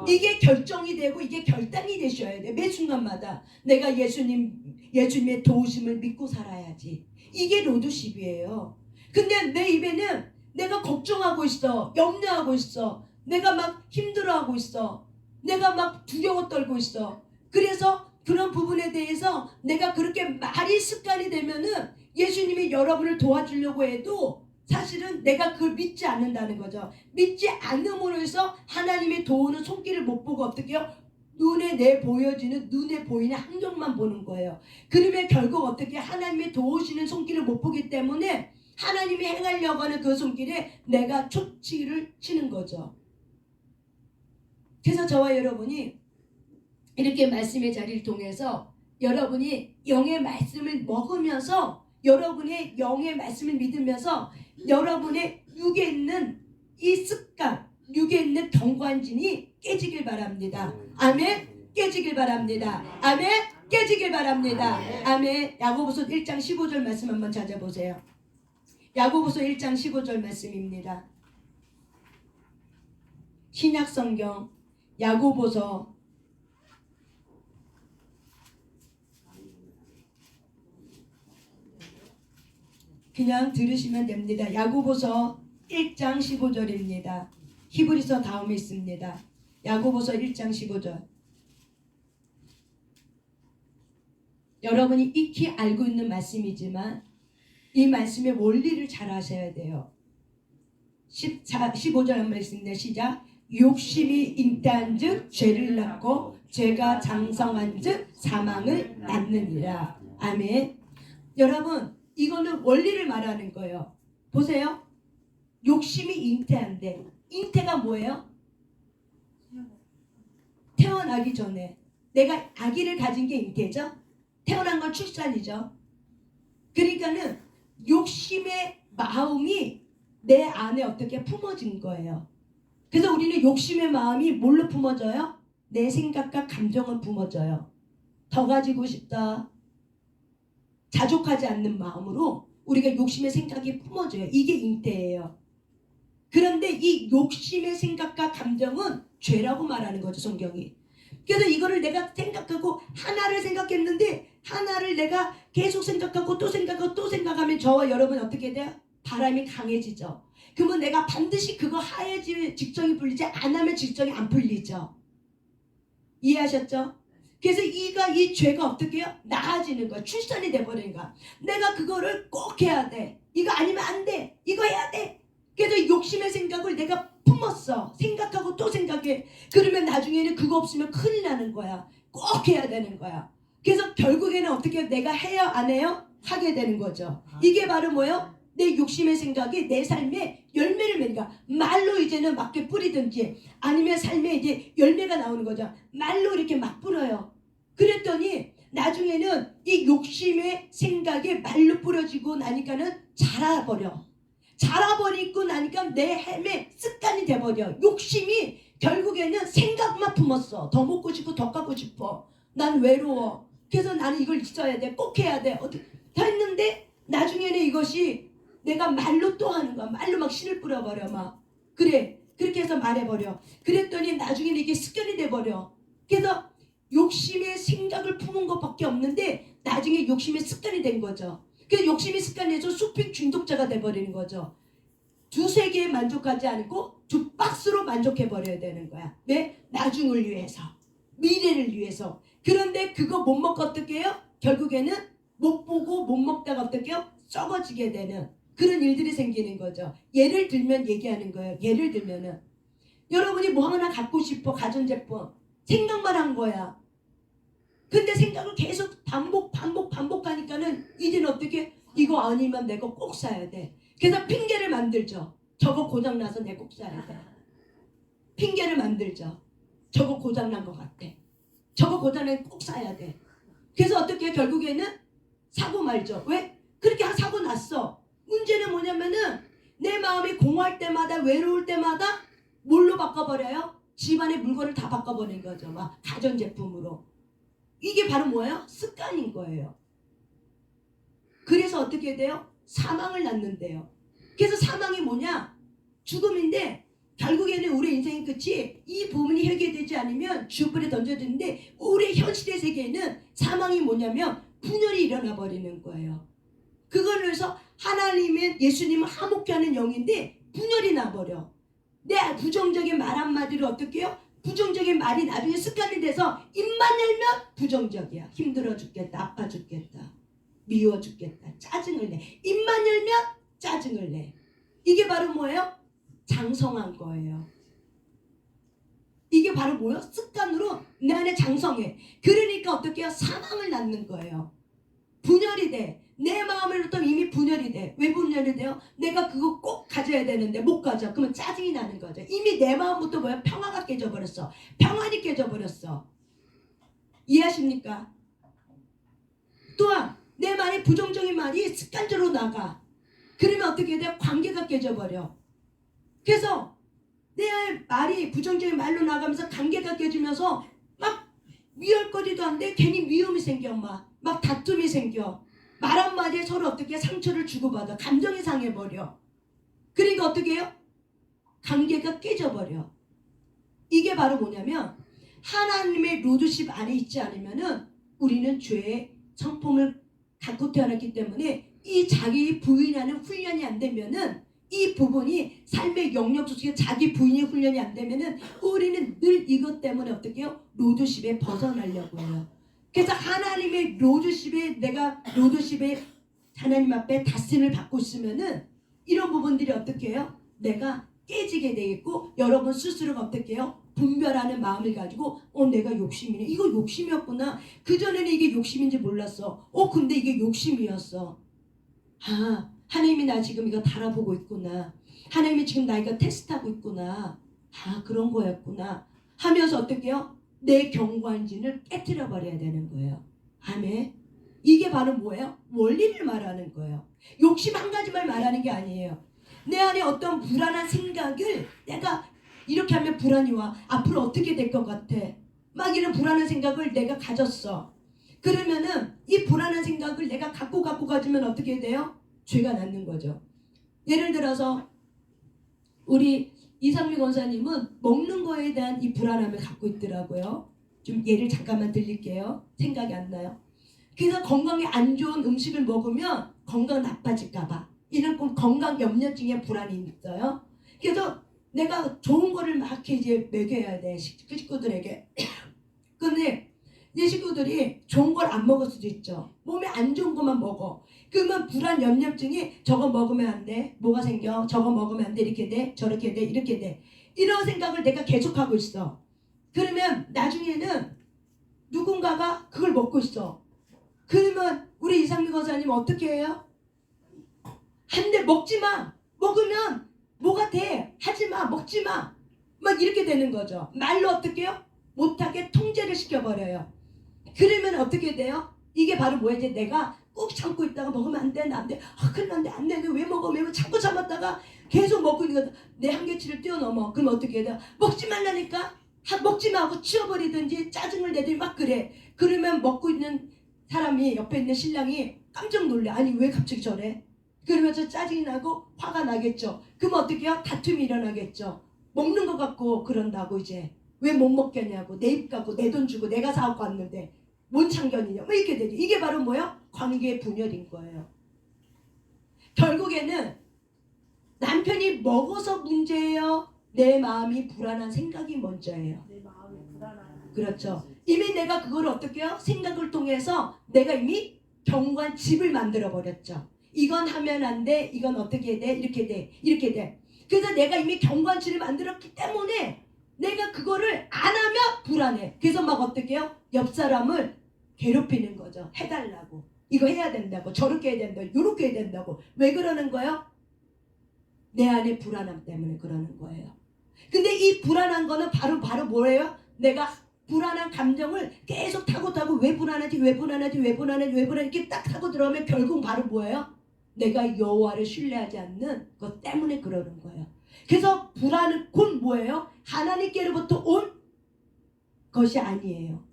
이게 결정이 되고 이게 결단이 되셔야 돼. 매 순간마다 내가 예수님의 도우심을 믿고 살아야지. 이게 로드십이에요. 근데 내 입에는 내가 걱정하고 있어, 염려하고 있어, 내가 막 힘들어하고 있어, 내가 막 두려워 떨고 있어. 그래서 그런 부분에 대해서 내가 그렇게 말이 습관이 되면은 예수님이 여러분을 도와주려고 해도 사실은 내가 그걸 믿지 않는다는 거죠. 믿지 않음으로 해서 하나님의 도우는 손길을 못 보고 어떻게 해요? 눈에 보이는 한쪽만 보는 거예요. 그러면 결국 어떻게 하나님의 도우시는 손길을 못 보기 때문에 하나님이 행하려고 하는 그 손길에 내가 초치를 치는 거죠. 그래서 저와 여러분이 이렇게 말씀의 자리를 통해서 여러분이 영의 말씀을 먹으면서 여러분의 영의 말씀을 믿으면서 여러분의 육에 있는 이 습관, 육에 있는 경관진이 깨지길 바랍니다. 아멘. 깨지길 바랍니다. 아멘. 깨지길 바랍니다. 아멘. 야고보서 1장 15절 말씀 한번 찾아보세요. 야고보서 1장 15절 말씀입니다. 신약성경 야고보서 그냥 들으시면 됩니다. 야고보서 1장 15절입니다. 히브리서 다음에 있습니다. 야고보서 1장 15절. 여러분이 익히 알고 있는 말씀이지만 이 말씀의 원리를 잘 아셔야 돼요. 15절 한번 읽습니다. 시작. 욕심이 잉태한 즉 죄를 낳고 죄가 장성한 즉 사망을 낳느니라. 아멘. 여러분, 이거는 원리를 말하는 거예요. 보세요. 욕심이 잉태한데, 잉태가 뭐예요? 태어나기 전에 내가 아기를 가진 게 잉태죠. 태어난 건 출산이죠. 그러니까는 욕심의 마음이 내 안에 어떻게 품어진 거예요. 그래서 우리는 욕심의 마음이 뭘로 품어져요? 내 생각과 감정은 품어져요. 더 가지고 싶다. 자족하지 않는 마음으로 우리가 욕심의 생각이 품어져요. 이게 잉태예요. 그런데 이 욕심의 생각과 감정은 죄라고 말하는 거죠, 성경이. 그래서 이거를 내가 생각하고 하나를 생각했는데 하나를 내가 계속 생각하고 또 생각하고 또 생각하면 저와 여러분 어떻게 돼요? 바람이 강해지죠. 그러면 내가 반드시 그거 하에 직정이 풀리지 안 하면 직정이 안 풀리죠. 이해하셨죠? 그래서 이 죄가 어떻게 해요? 나아지는 거야. 출산이 돼버리는 거야. 내가 그거를 꼭 해야 돼. 이거 아니면 안 돼. 이거 해야 돼. 그래서 욕심의 생각을 내가 품었어. 생각하고 또 생각해. 그러면 나중에는 그거 없으면 큰일 나는 거야. 꼭 해야 되는 거야. 그래서 결국에는 어떻게 내가 해요? 안 해요? 하게 되는 거죠. 이게 바로 뭐예요? 내 욕심의 생각이 내 삶에 열매를 맺으니까 말로 이제는 막 뿌리든지 아니면 삶에 이제 열매가 나오는 거죠. 말로 이렇게 막 뿌려요. 그랬더니 나중에는 이 욕심의 생각이 말로 뿌려지고 나니까는 자라버리고 나니까 내 삶의 습관이 돼버려. 욕심이 결국에는 생각만 품었어. 더 먹고 싶고 더 갖고 싶어. 난 외로워. 그래서 나는 이걸 있어야 돼. 꼭 해야 돼. 다 했는데 나중에는 이것이 내가 말로 또 하는 거야. 말로 막 신을 뿌려버려 막. 그래. 그렇게 해서 말해버려. 그랬더니 나중에는 이게 습관이 돼버려. 그래서 욕심의 생각을 품은 것밖에 없는데 나중에 욕심의 습관이 된 거죠. 그래서 욕심의 습관에서 수픽 중독자가 돼버리는 거죠. 두세 개에 만족하지 않고 두 박스로 만족해버려야 되는 거야. 왜? 나중을 위해서. 미래를 위해서. 그런데 그거 못 먹고 어떻게 해요? 결국에는 못 보고 못 먹다가 어떻게 해요? 썩어지게 되는 그런 일들이 생기는 거죠. 예를 들면 얘기하는 거예요. 예를 들면은 여러분이 뭐 하나 갖고 싶어. 가전제품. 생각만 한 거야. 근데 생각을 계속 반복하니까는 이제는 어떻게 이거 아니면 내가 꼭 사야 돼. 그래서 핑계를 만들죠. 저거 고장나서 내가 꼭 사야 돼. 핑계를 만들죠. 저거 고장난 것 같아. 저거 고장나서 꼭 사야 돼. 그래서 어떻게 결국에는 사고 말죠. 왜? 그렇게 사고 났어. 문제는 뭐냐면은 내 마음이 공허할 때마다 외로울 때마다 뭘로 바꿔버려요? 집안의 물건을 다 바꿔버리는 거죠. 막 가전제품으로. 이게 바로 뭐예요? 습관인 거예요. 그래서 어떻게 돼요? 사망을 낳는데요. 그래서 사망이 뭐냐? 죽음인데 결국에는 우리 인생의 끝이 이 부분이 해결되지 않으면 지옥불에 던져지는데 우리 현실의 세계에는 사망이 뭐냐면 분열이 일어나 버리는 거예요. 그걸 위해서 하나님은 예수님은 화목케 하는 영인데 분열이 나버려. 내 부정적인 말 한마디로 어떻게 해요? 부정적인 말이 나중에 습관이 돼서 입만 열면 부정적이야. 힘들어 죽겠다. 아파 죽겠다. 미워 죽겠다. 짜증을 내. 입만 열면 짜증을 내. 이게 바로 뭐예요? 장성한 거예요. 이게 바로 뭐예요? 습관으로 내 안에 장성해. 그러니까 어떻게 해요? 사망을 낳는 거예요. 분열이 돼. 내 마음으로부터 이미 분열이 돼. 왜 분열이 돼요? 내가 그거 꼭 가져야 되는데 못 가져. 그러면 짜증이 나는 거죠. 이미 내 마음부터 뭐야? 평화가 깨져버렸어. 평안이 깨져버렸어. 이해하십니까? 또한 내 말이 부정적인 말이 습관적으로 나가. 그러면 어떻게 돼? 관계가 깨져버려. 그래서 내 말이 부정적인 말로 나가면서 관계가 깨지면서 막 미울거리도 안 돼. 괜히 미움이 생겨. 막 다툼이 생겨. 말 한마디에 서로 어떻게 상처를 주고받아. 감정이 상해버려. 그러니까 어떻게 해요? 관계가 깨져버려. 이게 바로 뭐냐면 하나님의 로드십 안에 있지 않으면은 우리는 죄의 성품을 갖고 태어났기 때문에 이 자기 부인하는 훈련이 안 되면은 이 부분이 삶의 영역 속에 자기 부인의 훈련이 안 되면은 우리는 늘 이것 때문에 어떻게 해요? 로드십에 벗어나려고 해요. 그래서 하나님의 로드십에 내가 로드십에 하나님 앞에 다스림을 받고 있으면은 이런 부분들이 어떻게 해요? 내가 깨지게 되겠고 여러분 스스로가 어떻게 해요? 분별하는 마음을 가지고 내가 욕심이네. 이거 욕심이었구나. 그전에는 이게 욕심인지 몰랐어. 근데 이게 욕심이었어. 하나님이 나 지금 이거 달아보고 있구나. 하나님이 지금 나 이거 테스트하고 있구나. 그런 거였구나. 하면서 어떻게 해요? 내 경관진을 깨뜨려 버려야 되는 거예요. 아멘. 이게 바로 뭐예요? 원리를 말하는 거예요. 욕심 한 가지만 말하는 게 아니에요. 내 안에 어떤 불안한 생각을 내가 이렇게 하면 불안이 와. 앞으로 어떻게 될 것 같아. 막 이런 불안한 생각을 내가 가졌어. 그러면은 이 불안한 생각을 내가 갖고 가지면 어떻게 돼요? 죄가 낳는 거죠. 예를 들어서 우리 이상미 권사님은 먹는 거에 대한 이 불안함을 갖고 있더라고요. 좀 예를 잠깐만 들릴게요. 생각이 안 나요. 그래서 건강에 안 좋은 음식을 먹으면 건강 나빠질까 봐 이런 건강 염려증에 불안이 있어요. 그래서 내가 좋은 거를 막 이제 먹여야 돼, 식구들에게. 근데 이 식구들이 좋은 걸 안 먹을 수도 있죠. 몸에 안 좋은 것만 먹어. 그러면 불안 염려증이 저거 먹으면 안 돼. 뭐가 생겨? 저거 먹으면 안 돼. 이렇게 돼. 저렇게 돼. 이렇게 돼. 이런 생각을 내가 계속하고 있어. 그러면 나중에는 누군가가 그걸 먹고 있어. 그러면 우리 이상미 권사님 어떻게 해요? 한 대 먹지 마. 먹으면 뭐가 돼. 하지 마. 먹지 마. 막 이렇게 되는 거죠. 말로 어떻게 해요? 못하게 통제를 시켜버려요. 그러면 어떻게 돼요? 이게 바로 뭐야? 이제 내가 꾹 참고 있다가 먹으면 안 돼, 안 돼. 큰일 난데 안 돼. 왜 먹어? 왜 참고 참았다가 계속 먹고 있는 거다. 내 한계치를 뛰어넘어. 그럼 어떻게 해야 돼? 먹지 말라니까? 먹지 마 하고 치워버리든지 짜증을 내든지 막 그래. 그러면 먹고 있는 사람이 옆에 있는 신랑이 깜짝 놀래. 아니 왜 갑자기 저래? 그러면서 짜증이 나고 화가 나겠죠. 그럼 어떻게 해요? 다툼이 일어나겠죠. 먹는 것 같고 그런다고 이제. 왜 못 먹겠냐고. 내 입 갖고 내 돈 주고 내가 사갖고 왔는데 뭔 참견이냐. 뭐 이렇게 되죠. 이게 바로 뭐예요? 관계 분열인 거예요. 결국에는 남편이 먹어서 문제예요? 내 마음이 불안한 생각이 먼저예요. 내 마음이 불안한. 그렇죠. 이미 내가 그걸 어떻게 해요? 생각을 통해서 내가 이미 경관집을 만들어 버렸죠. 이건 하면 안 돼. 이건 어떻게 돼? 이렇게 돼. 이렇게 돼. 그래서 내가 이미 경관집을 만들었기 때문에 내가 그거를 안 하면 불안해. 그래서 막 어떻게 해요? 옆 사람을 괴롭히는 거죠. 해달라고. 이거 해야 된다고. 저렇게 해야 된다고. 이렇게 해야 된다고. 왜 그러는 거예요? 내 안에 불안함 때문에 그러는 거예요. 근데 이 불안한 거는 바로 뭐예요? 내가 불안한 감정을 계속 타고 왜 불안하지 이렇게 딱 타고 들어오면 결국 바로 뭐예요? 내가 여호와를 신뢰하지 않는 것 때문에 그러는 거예요. 그래서 불안은 곧 뭐예요? 하나님께로부터 온 것이 아니에요.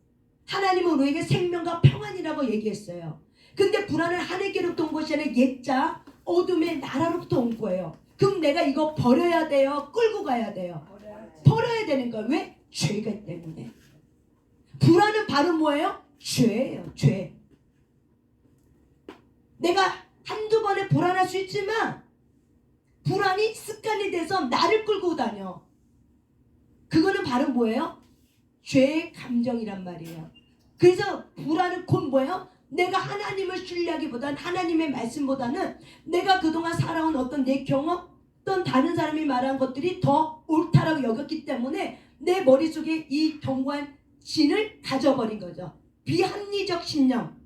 하나님은 우리에게 생명과 평안이라고 얘기했어요. 근데 불안은 하나님께로부터 온 것이 아니라 옛자 어둠의 나라로부터 온 거예요. 그럼 내가 이거 버려야 돼요? 끌고 가야 돼요? 버려야 되는 거예요. 왜? 죄가 때문에. 불안은 바로 뭐예요? 죄예요. 죄. 내가 한두 번에 불안할 수 있지만 불안이 습관이 돼서 나를 끌고 다녀. 그거는 바로 뭐예요? 죄의 감정이란 말이에요. 그래서 불안은 곧 뭐예요? 내가 하나님을 신뢰하기보다는 하나님의 말씀보다는 내가 그동안 살아온 어떤 내 경험, 어떤 다른 사람이 말한 것들이 더 옳다라고 여겼기 때문에 내 머릿속에 이 경관신을 가져버린 거죠. 비합리적 신념.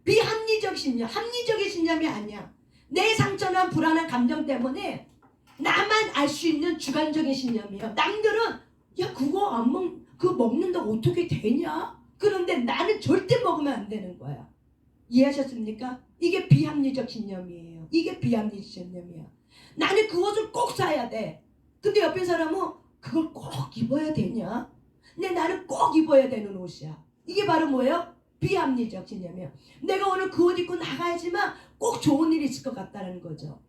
비합리적 신념. 합리적인 신념이 아니야. 내 상처나 불안한 감정 때문에 나만 알 수 있는 주관적인 신념이에요. 남들은 야 그거 안 그거 먹는다고 어떻게 되냐? 그런데 나는 절대 먹으면 안 되는 거야. 이해하셨습니까? 이게 비합리적 신념이에요. 이게 비합리적 신념이야. 나는 그 옷을 꼭 사야 돼. 근데 옆에 사람은 그걸 꼭 입어야 되냐? 근데 나는 꼭 입어야 되는 옷이야. 이게 바로 뭐예요? 비합리적 신념이에요. 내가 오늘 그 옷 입고 나가야지만 꼭 좋은 일이 있을 것 같다는 거죠.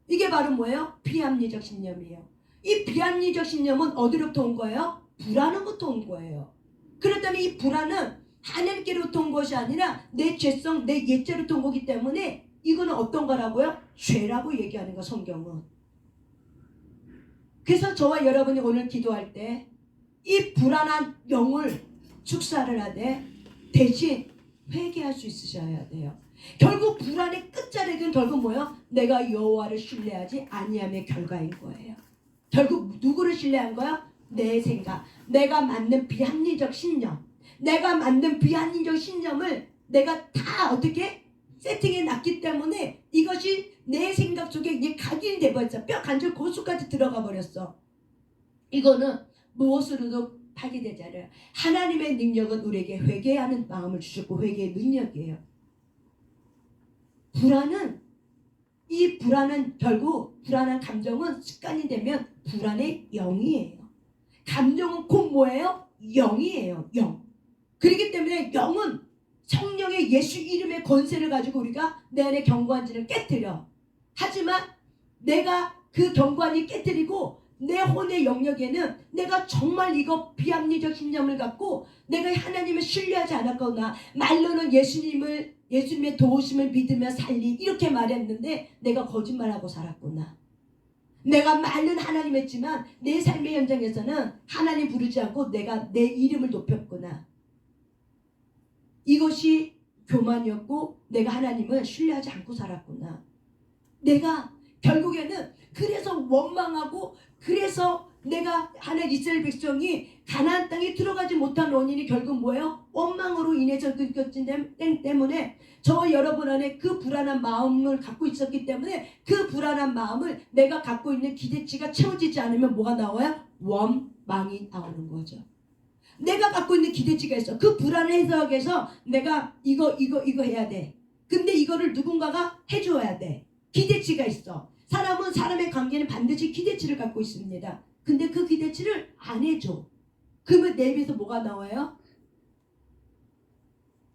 이게 바로 뭐예요? 비합리적 신념이에요. 이 비합리적 신념은 어디로부터 온 거예요? 불안으로부터 온 거예요. 그렇다면 이 불안은 하나님께로부터 온 것이 아니라 내 죄성, 내 옛죄로부터 온 거기 때문에 이거는 어떤 거라고요? 죄라고 얘기하는 거 성경은. 그래서 저와 여러분이 오늘 기도할 때 이 불안한 영을 축사를 하되 대신 회개할 수 있으셔야 돼요. 결국 불안의 끝자락은 결국 뭐예요? 내가 여호와를 신뢰하지 아니함의 결과인 거예요. 결국 누구를 신뢰한 거야? 내 생각, 내가 만든 비합리적 신념, 내가 만든 비합리적 신념을 내가 다 어떻게 세팅해 놨기 때문에 이것이 내 생각 속에 이제 각인이 돼버렸어. 뼈 관절 고수까지 들어가 버렸어. 이거는 무엇으로도 파괴되지 않아요. 하나님의 능력은 우리에게 회개하는 마음을 주셨고 회개의 능력이에요. 이 불안은 결국 불안한 감정은 습관이 되면 불안의 영이에요. 감정은 곧 뭐예요? 영이에요. 영. 그렇기 때문에 영은 성령의 예수 이름의 권세를 가지고 우리가 내 안에 경고한지를 깨뜨려. 하지만 내가 그 경고한이 깨뜨리고 내 혼의 영역에는 내가 정말 이거 비합리적 신념을 갖고 내가 하나님을 신뢰하지 않았거나 말로는 예수님의 도우심을 믿으며 살리 이렇게 말했는데 내가 거짓말하고 살았구나. 내가 말은 하나님 했지만 내 삶의 현장에서는 하나님 부르지 않고 내가 내 이름을 높였구나. 이것이 교만이었고 내가 하나님을 신뢰하지 않고 살았구나. 내가 결국에는 그래서 원망하고 그래서 내가 하나님 이스라엘 백성이 가나안 땅에 들어가지 못한 원인이 결국 뭐예요? 원망으로 인해서 그것이 때문에 저 여러분 안에 그 불안한 마음을 갖고 있었기 때문에 그 불안한 마음을 내가 갖고 있는 기대치가 채워지지 않으면 뭐가 나와요? 원망이 나오는 거죠. 내가 갖고 있는 기대치가 있어. 그 불안을 해소하기 위해서 내가 이거 해야 돼. 근데 이거를 누군가가 해줘야 돼. 기대치가 있어. 사람은 사람의 관계는 반드시 기대치를 갖고 있습니다. 근데 그 기대치를 안 해줘. 그러면 내 입에서 뭐가 나와요?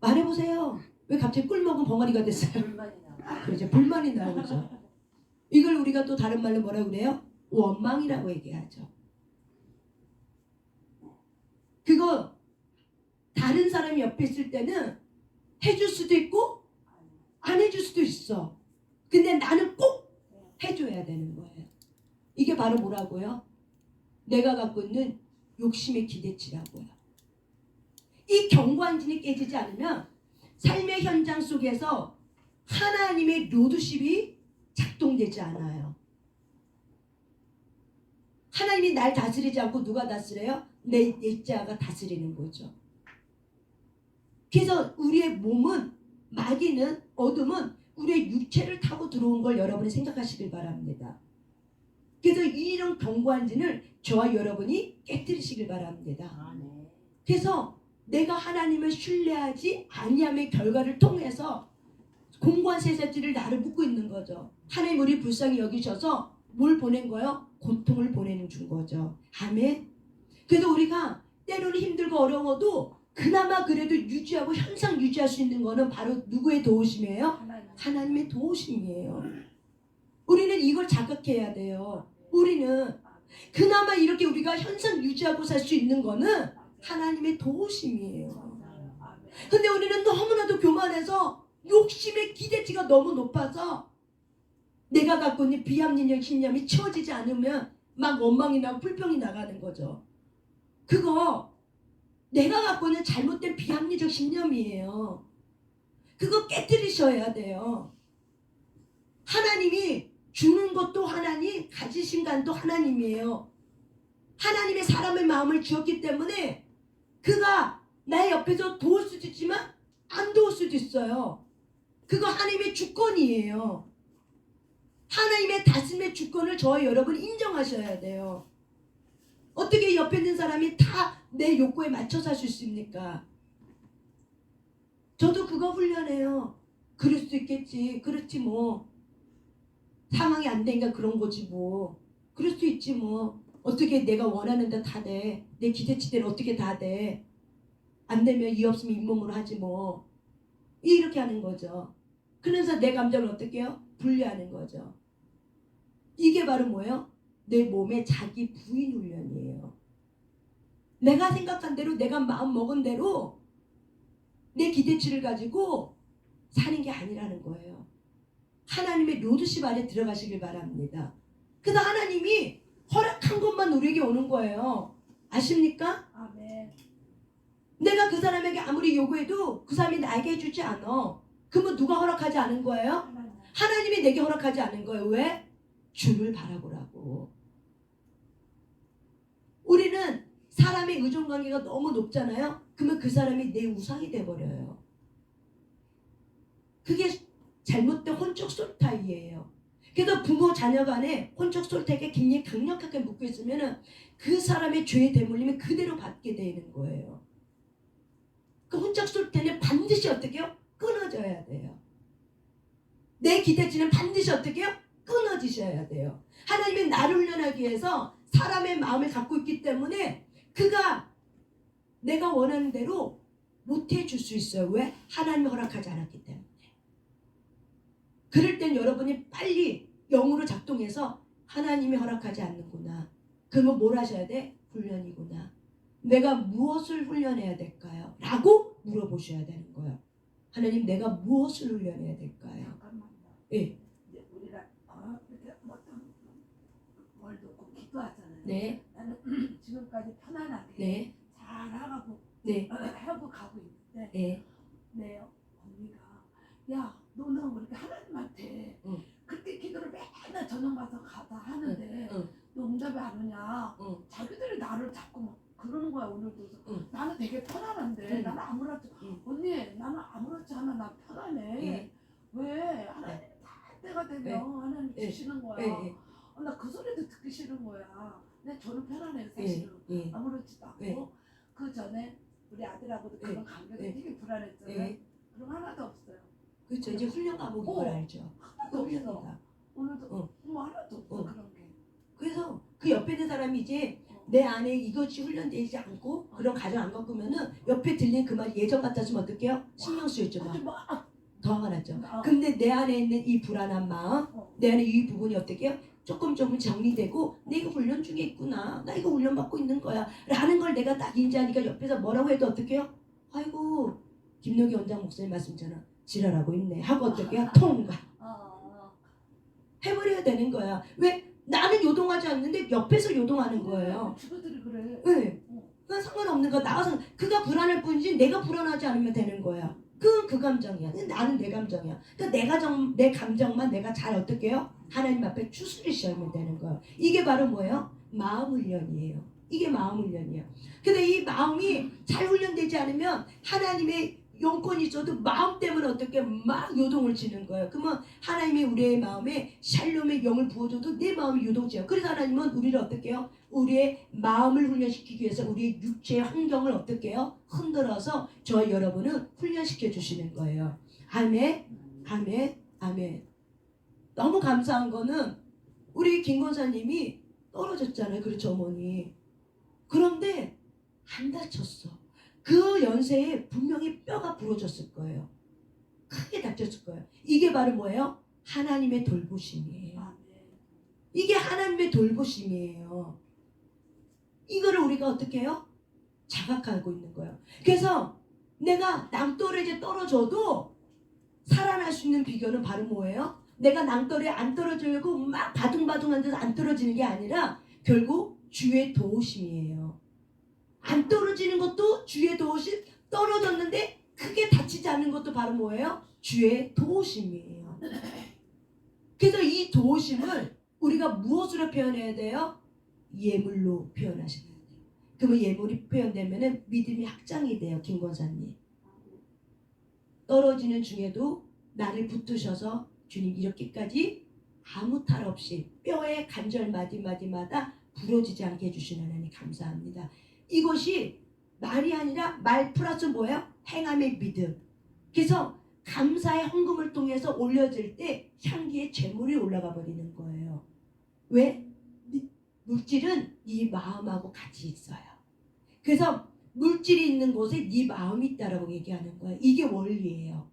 말해보세요. 왜 갑자기 꿀먹은 벙어리가 됐어요? 그렇죠. 불만이 나오죠. 이걸 우리가 또 다른 말로 뭐라고 그래요? 원망이라고 얘기하죠. 그거 다른 사람이 옆에 있을 때는 해줄 수도 있고 안 해줄 수도 있어. 근데 나는 꼭 해줘야 되는 거예요. 이게 바로 뭐라고요? 내가 갖고 있는 욕심의 기대치라고요. 이 경관진이 깨지지 않으면 삶의 현장 속에서 하나님의 로드십이 작동되지 않아요. 하나님이 날 다스리지 않고 누가 다스려요? 내 자가 다스리는 거죠. 그래서 우리의 몸은 마귀는 어둠은 우리의 육체를 타고 들어온 걸 여러분이 생각하시길 바랍니다. 그래서 이런 경고한진을 저와 여러분이 깨뜨리시길 바랍니다. 그래서 내가 하나님을 신뢰하지 아니함의 결과를 통해서 공고한 세자들을 나를 묻고 있는 거죠. 하나님 우리 불쌍히 여기셔서 뭘 보낸 거예요? 고통을 보내는 준 거죠. 아멘. 그래서 우리가 때로는 힘들고 어려워도 그나마 그래도 유지하고 현상 유지할 수 있는 거는 바로 누구의 도우심이에요? 하나님의 도우심이에요. 우리는 이걸 자각해야 돼요. 우리는 그나마 이렇게 우리가 현상 유지하고 살 수 있는 거는 하나님의 도우심이에요. 근데 우리는 너무나도 교만해서 욕심의 기대치가 너무 높아서 내가 갖고 있는 비합리적 신념이 채워지지 않으면 막 원망이 나고 불평이 나가는 거죠. 그거 내가 갖고 있는 잘못된 비합리적 신념이에요. 그거 깨뜨리셔야 돼요. 하나님이 주는 것도 하나님, 가지신 간도 하나님이에요. 하나님의 사람의 마음을 주었기 때문에 그가 나의 옆에서 도울 수도 있지만 안 도울 수도 있어요. 그거 하나님의 주권이에요. 하나님의 다스림의 주권을 저와 여러분 인정하셔야 돼요. 어떻게 옆에 있는 사람이 다 내 욕구에 맞춰서 할 수 있습니까? 저도 그거 훈련해요. 그럴 수 있겠지. 그렇지 뭐. 상황이 안 되니까 그런 거지 뭐. 그럴 수 있지 뭐. 어떻게 내가 원하는 데 다 돼. 내 기대치대로 어떻게 다 돼. 안 되면 이 없으면 잇몸으로 하지 뭐. 이렇게 하는 거죠. 그래서 내 감정을 어떻게 해요? 분리하는 거죠. 이게 바로 뭐예요? 내 몸의 자기 부인 훈련이에요. 내가 생각한 대로 내가 마음 먹은 대로 내 기대치를 가지고 사는 게 아니라는 거예요. 하나님의 로드십 안에 들어가시길 바랍니다. 그래서 하나님이 허락한 것만 우리에게 오는 거예요. 아십니까? 아멘. 내가 그 사람에게 아무리 요구해도 그 사람이 나에게 해주지 않아. 그러면 누가 허락하지 않은 거예요? 하나님이 내게 허락하지 않은 거예요. 왜? 주를 바라보라고. 우리는 사람의 의존관계가 너무 높잖아요. 그러면 그 사람이 내 우상이 돼버려요. 그게 잘못된 혼적 소타이예요. 그래서 부모 자녀 간에 혼적 솔택에 굉장히 강력하게 묶여 있으면은 그 사람의 죄에 대물림을 그대로 받게 되는 거예요. 그 혼적 솔택은 반드시 어떻게 해요? 끊어져야 돼요. 내 기대치는 반드시 어떻게 해요? 끊어지셔야 돼요. 하나님이 나를 훈련하기 위해서 사람의 마음을 갖고 있기 때문에 그가 내가 원하는 대로 못 해줄 수 있어요. 왜? 하나님이 허락하지 않았기 때문에. 그럴 땐 여러분이 빨리 영으로 작동해서 하나님이 허락하지 않는구나. 그러면 뭘 하셔야 돼? 훈련이구나. 내가 무엇을 훈련해야 될까요? 라고 물어보셔야 되는 거예요. 하나님, 내가 무엇을 훈련해야 될까요? 잠깐만요. 예. 이제 우리가 이렇게 어떤 뭘 놓고 기도하잖아요. 네. 나는 지금까지 편안하게 네. 잘하고 네. 하고 가고 있는데 네. 내 언니가 야 너는 왜 이렇게 하나님한테 응. 그렇게 기도를 맨날 저녁 가서 가다 하는데 응. 너 응답이 안 오냐? 응. 자기들이 나를 자꾸 막 그러는 거야 오늘도. 응. 나는 되게 편안한데 응. 나는 아무렇지 응. 언니 나는 아무렇지 않아 나 편안해. 예. 왜 하나님 다 때가 되면 예. 하나님 예. 주시는 거야. 예. 나 그 소리도 듣기 싫은 거야. 근데 저는 편안해요 예. 사실은. 예. 아무렇지도 않고 예. 그 전에 우리 아들하고도 그런 예. 관계가 예. 되게 불안했잖아요. 예. 그럼 하나도 없어요. 그렇죠. 이제 훈련 과목인 걸 알죠. 하나도 없어. 훈련이다. 오늘도 뭐 하나도 없어 그런 게. 그래서 그 옆에 있는 사람이 이제 내 안에 이것이 훈련되지 않고 그런 가정 안 겪으면은 옆에 들리는 그 말이 예전 같았으면 어떡해요? 신경 쓰였죠. 막. 더 화가 났죠. 근데 내 안에 있는 이 불안한 마음, 내 안에 이 부분이 어떻게 해요? 조금 정리되고 내가 훈련 중에 있구나. 나 이거 훈련 받고 있는 거야. 라는 걸 내가 딱 인지하니까 옆에서 뭐라고 해도 어떻게 해요? 아이고 김노기 원장 목사님 말씀처럼 지랄하고 있네. 하고 어떻게 해요? 통과. 해버려야 되는 거야. 왜? 나는 요동하지 않는데 옆에서 요동하는 거예요. 주부들이 그래. 네. 그건 상관없는 거야. 나가서 그가 불안할 뿐이지 내가 불안하지 않으면 되는 거야. 그건 그 감정이야. 근데 나는 내 감정이야. 그러니까 내 감정만 내가 잘 어떻게 해요? 하나님 앞에 추스리시면 되는 거예요. 이게 바로 뭐예요? 마음 훈련이에요. 이게 마음 훈련이에요. 근데 이 마음이 잘 훈련되지 않으면 하나님의 용건이 있어도 마음 때문에 어떻게 막 요동을 치는 거예요. 그러면 하나님이 우리의 마음에 샬롬의 영을 부어줘도 내 마음이 요동쳐요. 그래서 하나님은 우리를 어떻게 해요? 우리의 마음을 훈련시키기 위해서 우리의 육체의 환경을 어떻게 해요? 흔들어서 저와 여러분은 훈련시켜 주시는 거예요. 아멘, 아멘, 아멘. 너무 감사한 거는 우리 김 권사님이 떨어졌잖아요. 그렇죠, 어머니. 그런데 안 다쳤어. 그 연세에 분명히 뼈가 부러졌을 거예요. 크게 다쳤을 거예요. 이게 바로 뭐예요? 하나님의 돌보심이에요. 이게 하나님의 돌보심이에요. 이거를 우리가 어떻게 해요? 자각하고 있는 거예요. 그래서 내가 낭떠러에 이제 떨어져도 살아날 수 있는 비결은 바로 뭐예요? 내가 낭떠러에 안 떨어지려고 막 바둥바둥한 데서 안 떨어지는 게 아니라 결국 주의 도우심이에요. 안 떨어지는 것도 주의 도우심, 떨어졌는데 크게 다치지 않는 것도 바로 뭐예요? 주의 도우심이에요. 그래서 이 도우심을 우리가 무엇으로 표현해야 돼요? 예물로 표현하셔야 돼요. 그러면 예물이 표현되면 믿음이 확장이 돼요. 김 권사님. 떨어지는 중에도 나를 붙드셔서 주님 이렇게까지 아무 탈 없이 뼈의 관절 마디마디마다 부러지지 않게 해주시는 하나님 감사합니다. 이것이 말이 아니라 말 플러스 뭐예요? 행함의 믿음. 그래서 감사의 헌금을 통해서 올려질 때 향기의 재물이 올라가 버리는 거예요. 왜? 물질은 네 마음하고 같이 있어요. 그래서 물질이 있는 곳에 네 마음이 있다라고 얘기하는 거예요. 이게 원리예요.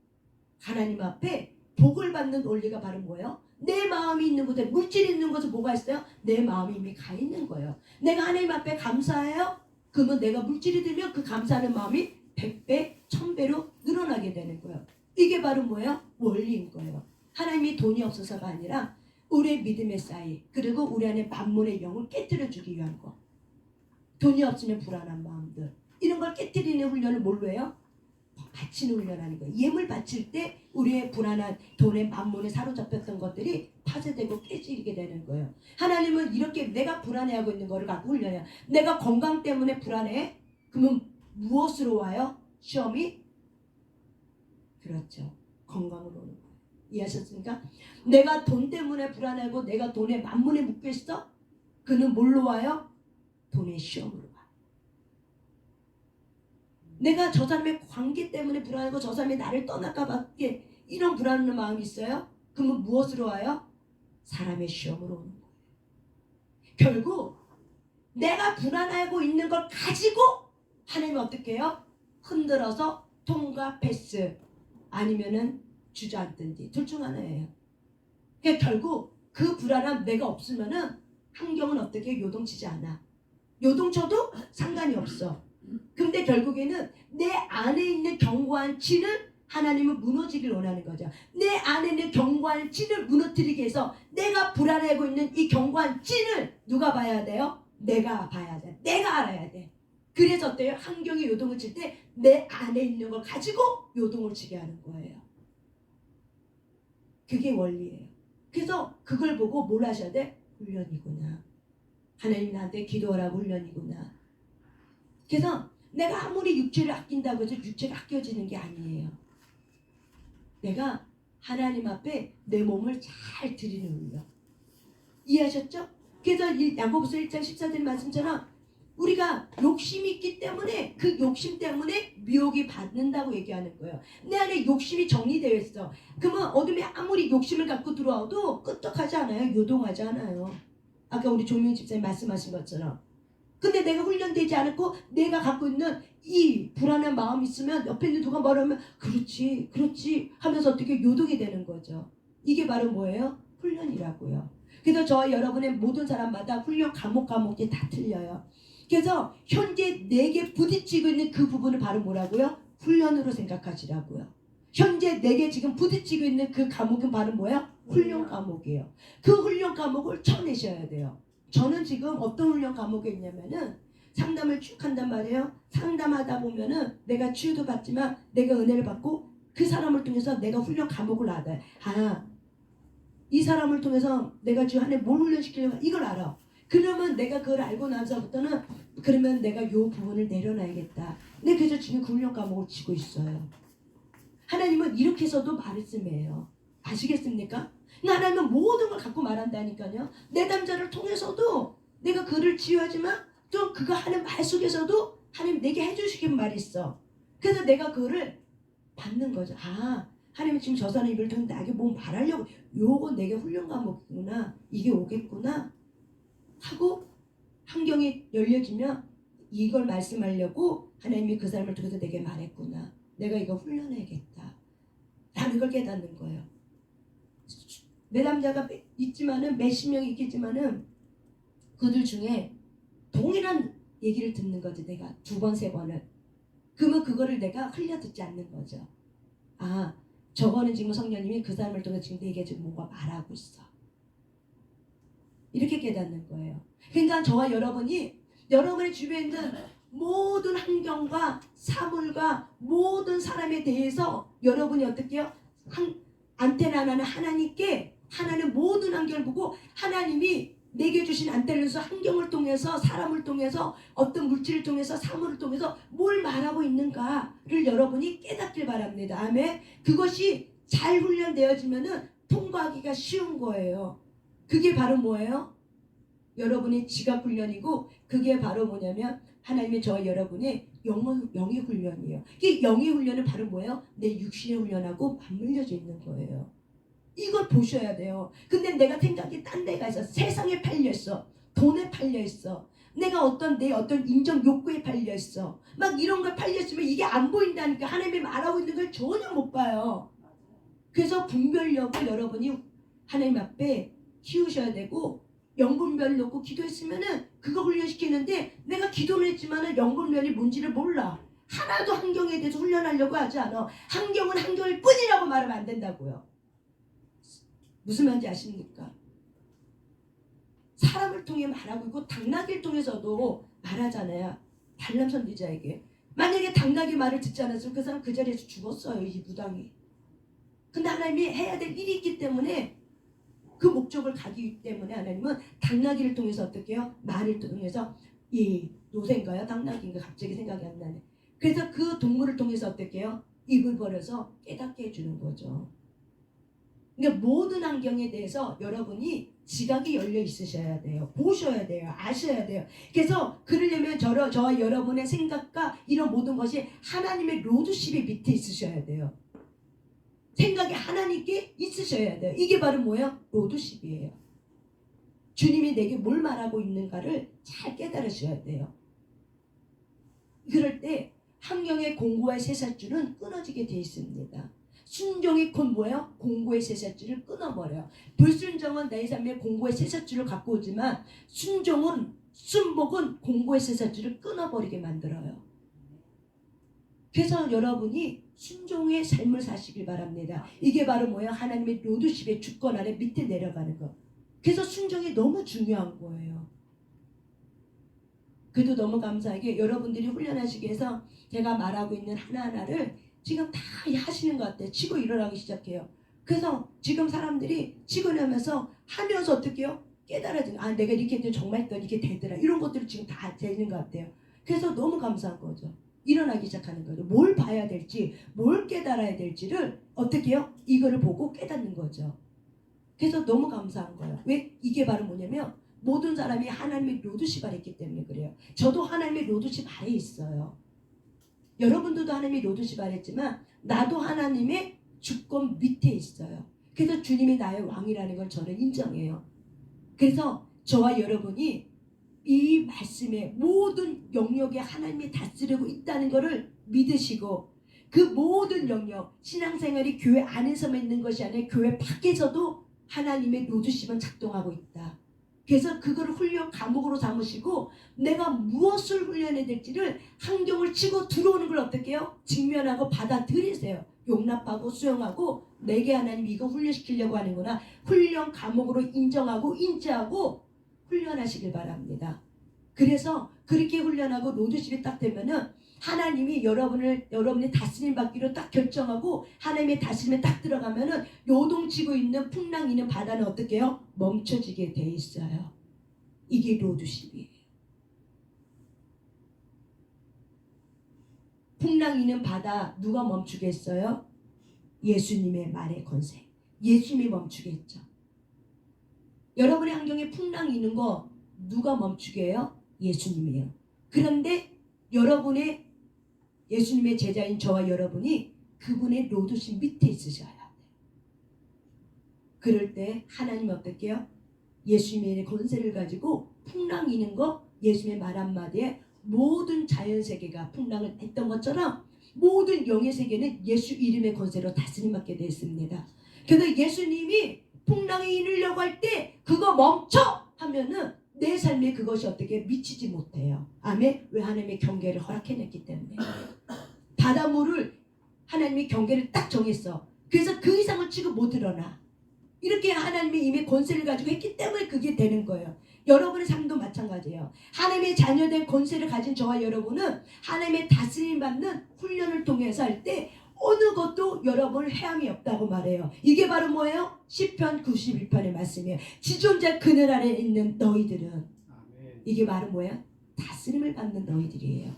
하나님 앞에 복을 받는 원리가 바로 뭐예요? 내 마음이 있는 곳에 물질이 있는 곳에 뭐가 있어요? 내 마음이 이미 가 있는 거예요. 내가 하나님 앞에 감사해요? 그러면 내가 물질이 들면 그 감사하는 마음이 100배, 1000배로 늘어나게 되는 거예요. 이게 바로 뭐예요? 원리인 거예요. 하나님이 돈이 없어서가 아니라 우리의 믿음의 쌓이 그리고 우리 안에 만몬의 영을 깨뜨려주기 위한 거. 돈이 없으면 불안한 마음들 이런 걸 깨뜨리는 훈련을 뭘로 해요? 바치는 훈련하는 거예요. 예물 바칠 때 우리의 불안한 돈의 만몬에 사로잡혔던 것들이 파쇄되고 깨지게 되는 거예요. 하나님은 이렇게 내가 불안해하고 있는 거를 갖고 훈련해요. 내가 건강 때문에 불안해? 그러면 무엇으로 와요? 시험이? 그렇죠. 건강으로 오는 거예요. 이해하셨습니까? 내가 돈 때문에 불안하고 내가 돈에 만문에 묶여 있어? 그는 뭘로 와요? 돈의 시험으로 와. 내가 저 사람의 관계 때문에 불안하고 저 사람이 나를 떠날까 밖에 이런 불안한 마음이 있어요? 그러면 무엇으로 와요? 사람의 시험으로 오는 거예요. 결국 내가 불안하고 있는 걸 가지고 하나님이 어떻게 해요? 흔들어서 통과 패스 아니면은 주저앉든지 둘 중 하나예요. 그러니까 결국 그 불안함 내가 없으면은 환경은 어떻게 요동치지 않아. 요동쳐도 상관이 없어. 근데 결국에는 내 안에 있는 견고한 진을 하나님은 무너지길 원하는 거죠. 내 안에 있는 견고한 진을 무너뜨리기 위해서 내가 불안해하고 있는 이 견고한 진을 누가 봐야 돼요? 내가 봐야 돼. 내가 알아야 돼. 그래서 어때요? 환경이 요동을 칠 때 내 안에 있는 걸 가지고 요동을 치게 하는 거예요. 그게 원리예요. 그래서 그걸 보고 뭘 하셔야 돼? 훈련이구나. 하나님 나한테 기도하라고 훈련이구나. 그래서 내가 아무리 육체를 아낀다고 해서 육체가 아껴지는 게 아니에요. 내가 하나님 앞에 내 몸을 잘 드리는 훈련. 이해하셨죠? 그래서 야고보서 1장 14절 말씀처럼 우리가 욕심이 있기 때문에 그 욕심 때문에 미혹이 받는다고 얘기하는 거예요. 내 안에 욕심이 정리되어 있어. 그러면 어둠이 아무리 욕심을 갖고 들어와도 끄떡하지 않아요. 요동하지 않아요. 아까 우리 조명 집사님 말씀하신 것처럼. 근데 내가 훈련되지 않았고 내가 갖고 있는 이 불안한 마음이 있으면 옆에 있는 누가 말하면 그렇지 그렇지 하면서 어떻게 요동이 되는 거죠. 이게 바로 뭐예요? 훈련이라고요. 그래서 저와 여러분의 모든 사람마다 훈련 과목이 다 틀려요. 그래서 현재 내게 부딪히고 있는 그 부분을 바로 뭐라고요? 훈련으로 생각하시라고요. 현재 내게 지금 부딪히고 있는 그 과목은 바로 뭐예요? 훈련 과목이에요. 그 훈련 과목을 쳐내셔야 돼요. 저는 지금 어떤 훈련 과목에 있냐면은 상담을 쭉 한단 말이에요. 상담하다 보면은 내가 치유도 받지만 내가 은혜를 받고 그 사람을 통해서 내가 훈련 과목을 알아요. 이 사람을 통해서 내가 지금 한해 뭘 훈련시키려고 이걸 알아. 그러면 내가 그걸 알고 나서부터는 그러면 내가 요 부분을 내려놔야겠다. 네, 그래서 지금 그 훈련 과목을 치고 있어요. 하나님은 이렇게 해서도 말씀이에요. 아시겠습니까? 하나님은 모든 걸 갖고 말한다니까요. 내담자를 통해서도 내가 그를 치유하지만 또 그거 하는 말 속에서도 하나님 내게 해주시긴 말이 있어. 그래서 내가 그거를 받는 거죠. 하나님은 지금 저 사람 입을 통해 나에게 뭐 말하려고 요거 내게 훈련 과목이구나. 이게 오겠구나 하고 환경이 열려지면 이걸 말씀하려고 하나님이 그 사람을 통해서 내게 말했구나. 내가 이거 훈련해야겠다. 라는 걸 깨닫는 거예요. 내 남자가 있지만은 몇십 명이 있겠지만은 그들 중에 동일한 얘기를 듣는 거지. 내가 두 번, 세 번을. 그러면 그거를 내가 흘려 듣지 않는 거죠. 저거는 지금 성령님이 그 사람을 통해 지금 내게 지금 뭔가 말하고 있어. 이렇게 깨닫는 거예요. 그러니까 저와 여러분이 여러분의 주변에 있는 모든 환경과 사물과 모든 사람에 대해서 여러분이 어떻게 해요? 안테나 하나는 하나님께 하나는 모든 환경을 보고 하나님이 내게 주신 안테나에서 환경을 통해서 사람을 통해서 어떤 물질을 통해서 사물을 통해서 뭘 말하고 있는가를 여러분이 깨닫길 바랍니다. 아멘. 그것이 잘 훈련되어지면은 통과하기가 쉬운 거예요. 그게 바로 뭐예요? 여러분의 지각 훈련이고 그게 바로 뭐냐면 하나님의 저와 여러분의 영의 훈련이에요. 이 영의 훈련은 바로 뭐예요? 내 육신의 훈련하고 맞물려져 있는 거예요. 이걸 보셔야 돼요. 근데 내가 생각이 딴 데가 있어. 세상에 팔려있어. 돈에 팔려있어. 내가 내 어떤 인정 욕구에 팔려있어. 막 이런 걸 팔려있으면 이게 안 보인다니까. 하나님이 말하고 있는 걸 전혀 못 봐요. 그래서 분별력을 여러분이 하나님 앞에 키우셔야 되고 영분별 놓고 기도했으면은 그거 훈련시키는데 내가 기도는 했지만은 영분별이 뭔지를 몰라. 하나도 환경에 대해서 훈련하려고 하지 않아. 환경은 환경일 뿐이라고 말하면 안 된다고요. 무슨 말인지 아십니까? 사람을 통해 말하고 있고 당나귀를 통해서도 말하잖아요. 발람 선지자에게. 만약에 당나귀 말을 듣지 않았으면 그 사람 그 자리에서 죽었어요. 이 무당이. 근데 하나님이 해야 될 일이 있기 때문에 그 목적을 가기 때문에 하나님은 당나귀를 통해서 어떻게 해요? 말을 통해서 이 노새인가요? 당나귀인가? 갑자기 생각이 안 나네. 그래서 그 동물을 통해서 어떻게 해요? 입을 벌여서 깨닫게 해주는 거죠. 그러니까 모든 환경에 대해서 여러분이 지각이 열려 있으셔야 돼요. 보셔야 돼요. 아셔야 돼요. 그래서 그러려면 저와 여러분의 생각과 이런 모든 것이 하나님의 로드십의 밑에 있으셔야 돼요. 생각이 하나님께 있으셔야 돼요. 이게 바로 뭐예요? 로드십이에요. 주님이 내게 뭘 말하고 있는가를 잘 깨달으셔야 돼요. 그럴 때 환경의 공고의 쇠사줄은 끊어지게 돼 있습니다. 순종이 곧 뭐예요? 공고의 쇠사줄을 끊어버려요. 불순종은 내 삶에 공고의 쇠사줄을 갖고 오지만 순복은 공고의 쇠사줄을 끊어버리게 만들어요. 그래서 여러분이 순종의 삶을 사시길 바랍니다. 이게 바로 뭐예요? 하나님의 로드십의 주권 아래 밑에 내려가는 거. 그래서 순종이 너무 중요한 거예요. 그래도 너무 감사하게 여러분들이 훈련하시기 위해서 제가 말하고 있는 하나하나를 지금 다 하시는 것 같아요. 치고 일어나기 시작해요. 그래서 지금 사람들이 치고 나면서 하면서 어떻게 해요? 깨달아지는, 내가 이렇게 했더니 정말 또 이렇게 되더라. 이런 것들이 지금 다 되는 것 같아요. 그래서 너무 감사한 거죠. 일어나기 시작하는 거죠. 뭘 봐야 될지, 뭘 깨달아야 될지를 어떻게 해요? 이거를 보고 깨닫는 거죠. 그래서 너무 감사한 거예요. 왜? 이게 바로 뭐냐면 모든 사람이 하나님의 로드십 아래 있기 때문에 그래요. 저도 하나님의 로드십 아래 있어요. 여러분들도 하나님의 로드십 아래 있지만 나도 하나님의 주권 밑에 있어요. 그래서 주님이 나의 왕이라는 걸 저는 인정해요. 그래서 저와 여러분이 이 말씀에 모든 영역에 하나님이 다스리고 있다는 것을 믿으시고 그 모든 영역, 신앙생활이 교회 안에서만 있는 것이 아니라 교회 밖에서도 하나님의 로드십은 작동하고 있다. 그래서 그거를 훈련 과목으로 삼으시고 내가 무엇을 훈련해야 될지를 환경을 치고 들어오는 걸 어떻게 해요? 직면하고 받아들이세요. 용납하고 수용하고 내게 하나님 이거 훈련시키려고 하는구나. 훈련 과목으로 인정하고 인지하고 훈련하시길 바랍니다. 그래서 그렇게 훈련하고 로드십이 딱 되면은 하나님이 여러분이 다스림 받기로 딱 결정하고 하나님의 다스림에 딱 들어가면은 요동치고 있는 풍랑 있는 바다는 어떻게 해요? 멈춰지게 돼 있어요. 이게 로드십이에요. 풍랑 있는 바다 누가 멈추겠어요? 예수님의 말의 권세. 예수님이 멈추겠죠. 여러분의 환경에 풍랑이 있는 거 누가 멈추게 해요? 예수님이에요. 그런데 여러분의 예수님의 제자인 저와 여러분이 그분의 로드십 밑에 있으셔야 돼요. 그럴 때 하나님 어떻게 해요? 예수님의 권세를 가지고 풍랑이 있는 거 예수님의 말 한마디에 모든 자연세계가 풍랑을 했던 것처럼 모든 영의 세계는 예수 이름의 권세로 다스림받게 되어 있습니다. 그래서 예수님이 풍랑이 이르려고 할 때 그거 멈춰 하면은 내 삶에 그것이 어떻게 미치지 못해요. 아멘. 왜? 하나님의 경계를 허락해냈기 때문에. 바닷물을 하나님이 경계를 딱 정했어. 그래서 그 이상을 치고 못 일어나. 이렇게 하나님이 이미 권세를 가지고 했기 때문에 그게 되는 거예요. 여러분의 삶도 마찬가지예요. 하나님의 자녀된 권세를 가진 저와 여러분은 하나님의 다스림 받는 훈련을 통해서 할 때 어느 것도 여러분 해함이 없다고 말해요. 이게 바로 뭐예요? 시편 91편의 말씀이에요. 지존자 그늘 아래 있는 너희들은 이게 바로 뭐예요? 다스림을 받는 너희들이에요.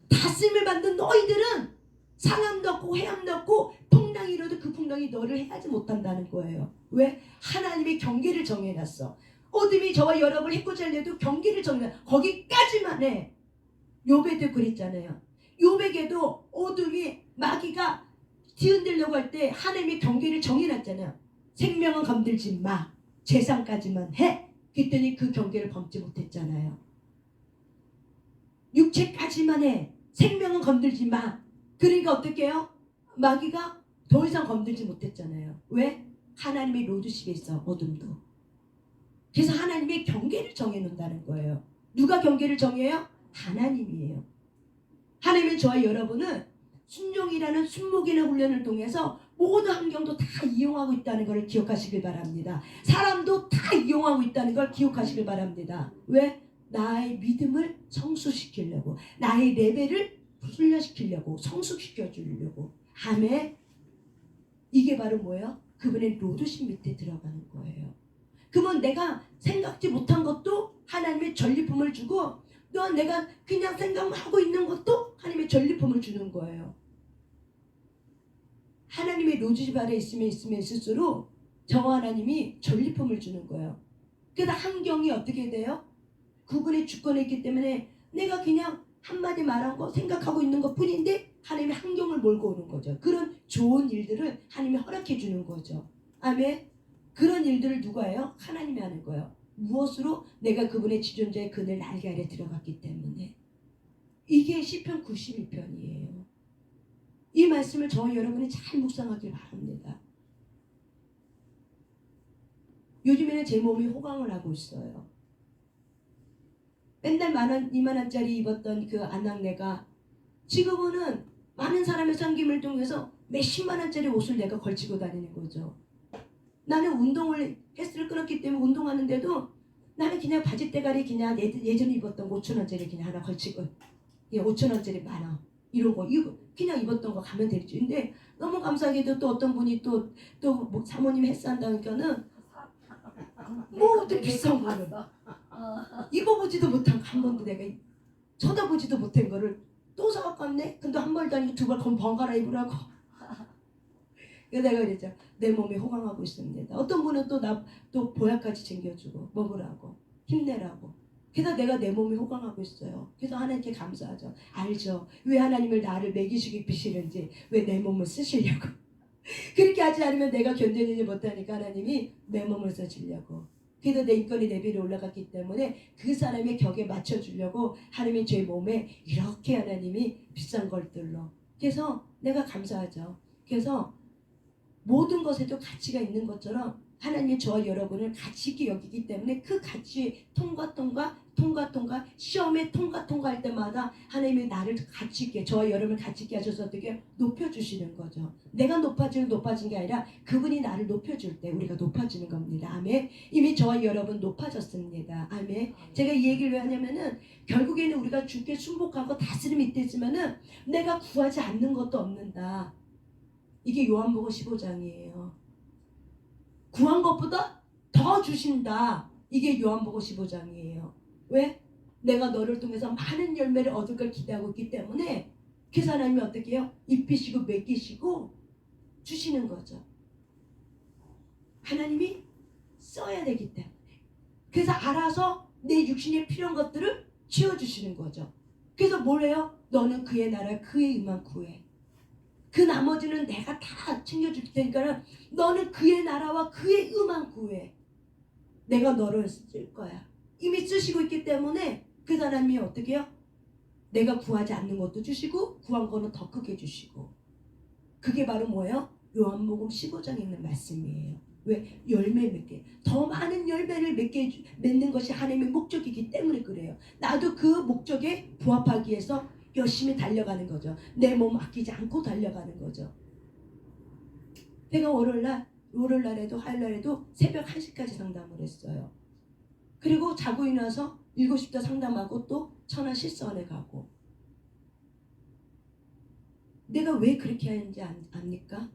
다스림을 받는 너희들은 상함도 없고 해함도 없고 풍랑이 일어도 그 풍랑이 너를 해하지 못한다는 거예요. 왜? 하나님이 경계를 정해놨어. 어둠이 저와 여러분을 해코지 하려도 경계를 정해놨어. 거기까지만 해. 욥에도 그랬잖아요. 욥에게도 어둠이 마귀가 뒤흔들려고 할 때 하나님이 경계를 정해놨잖아요. 생명은 건들지 마. 재산까지만 해. 그랬더니 그 경계를 범지 못했잖아요. 육체까지만 해. 생명은 건들지 마. 그러니까 어떻게 해요? 마귀가 더 이상 건들지 못했잖아요. 왜? 하나님의 로드십에 있어. 어둠도. 그래서 하나님의 경계를 정해놓는다는 거예요. 누가 경계를 정해요? 하나님이에요. 하나님은 저와 여러분은 순종이라는 순목이라는 훈련을 통해서 모든 환경도 다 이용하고 있다는 걸 기억하시길 바랍니다. 사람도 다 이용하고 있다는 걸 기억하시길 바랍니다. 왜? 나의 믿음을 성숙시키려고, 나의 레벨을 훈련시키려고, 성숙시켜주려고. 아멘. 이게 바로 뭐예요? 그분의 로드십 밑에 들어가는 거예요. 그러면 내가 생각지 못한 것도 하나님의 전리품을 주고 또 내가 그냥 생각하고 있는 것도 하나님의 전리품을 주는 거예요. 하나님의 로즈집 아래 있으면 있을수록 저 하나님이 전리품을 주는 거예요. 그래서 환경이 어떻게 돼요? 그분의 주권에 있기 때문에 내가 그냥 한마디 말한 거 생각하고 있는 것 뿐인데 하나님이 환경을 몰고 오는 거죠. 그런 좋은 일들을 하나님이 허락해 주는 거죠. 아멘. 그런 일들을 누가 해요? 하나님이 하는 거예요. 무엇으로? 내가 그분의 지존자의 그늘 날개 아래 들어갔기 때문에. 이게 시편 92편이에요. 이 말씀을 저와 여러분이 잘 묵상하길 바랍니다. 요즘에는 제 몸이 호강을 하고 있어요. 맨날 2만원짜리 입었던 그 안악내가 지금은 많은 사람의 섬김을 통해서 몇십만원짜리 옷을 내가 걸치고 다니는 거죠. 나는 운동을 헬스를 끊었기 때문에 운동하는데도 나는 그냥 바지 대가리 그냥 예전에 입었던 거 5천원짜리 그냥 하나 걸치고 5천원짜리 많아. 이런 거 이거 그냥 입었던 거 가면 되지. 근데 너무 감사하게도 또 어떤 분이 또 뭐 사모님 헬스 한다니까는 뭐 또 비싼 거를 입어보지도 못한 거 한 번도 내가 쳐다보지도 못한 거를 또 사갖고 왔네? 근데 한 벌도 아니고 두 벌 번갈아 입으라고. 그래서 내가 그랬죠. 내 몸이 호강하고 있습니다. 어떤 분은 또 나 또 보약까지 챙겨주고 먹으라고 힘내라고. 그래서 내가 내 몸이 호강하고 있어요. 그래서 하나님께 감사하죠. 알죠. 왜 하나님을 나를 먹이시기 비시는지 왜 내 몸을 쓰시려고. 그렇게 하지 않으면 내가 견뎌내지 못하니까 하나님이 내 몸을 써주려고. 그래서 내 인권이 내 위로 올라갔기 때문에 그 사람의 격에 맞춰주려고 하나님이 제 몸에 이렇게 하나님이 비싼 것들로. 그래서 내가 감사하죠. 그래서 모든 것에도 가치가 있는 것처럼 하나님이 저와 여러분을 가치 있게 여기기 때문에 그 가치 통과 시험에 통과할 때마다 하나님이 나를 가치 있게 저와 여러분을 가치 있게 하셔서 어떻게 높여주시는 거죠. 내가 높아진 게 아니라 그분이 나를 높여줄 때 우리가 높아지는 겁니다. 아멘. 이미 저와 여러분 높아졌습니다. 아멘. 제가 이 얘기를 왜 하냐면은 결국에는 우리가 주께 순복하고 다스림이 있겠지만은 내가 구하지 않는 것도 없는다. 이게 요한복음 15장이에요. 구한 것보다 더 주신다. 이게 요한복음 15장이에요. 왜? 내가 너를 통해서 많은 열매를 얻을 걸 기대하고 있기 때문에 그래서 하나님이 어떻게 해요? 입히시고 먹이시고 주시는 거죠. 하나님이 써야 되기 때문에. 그래서 알아서 내 육신에 필요한 것들을 채워주시는 거죠. 그래서 뭘 해요? 너는 그의 나라 그의 의만 구해. 그 나머지는 내가 다 챙겨줄 테니까 너는 그의 나라와 그의 의만 구해. 내가 너를 쓸 거야. 이미 쓰시고 있기 때문에 그 사람이 어떻게 해요? 내가 구하지 않는 것도 주시고 구한 거는 더 크게 주시고. 그게 바로 뭐예요? 요한복음 15장에 있는 말씀이에요. 왜? 열매 맺게. 더 많은 열매를 맺는 것이 하나님의 목적이기 때문에 그래요. 나도 그 목적에 부합하기 위해서 열심히 달려가는 거죠. 내 몸 아끼지 않고 달려가는 거죠. 내가 월요일날에도 화요일날에도 새벽 1시까지 상담을 했어요. 그리고 자고 일어나서 7시부터 상담하고 또 천안 실서원에 가고. 내가 왜 그렇게 하는지 압니까?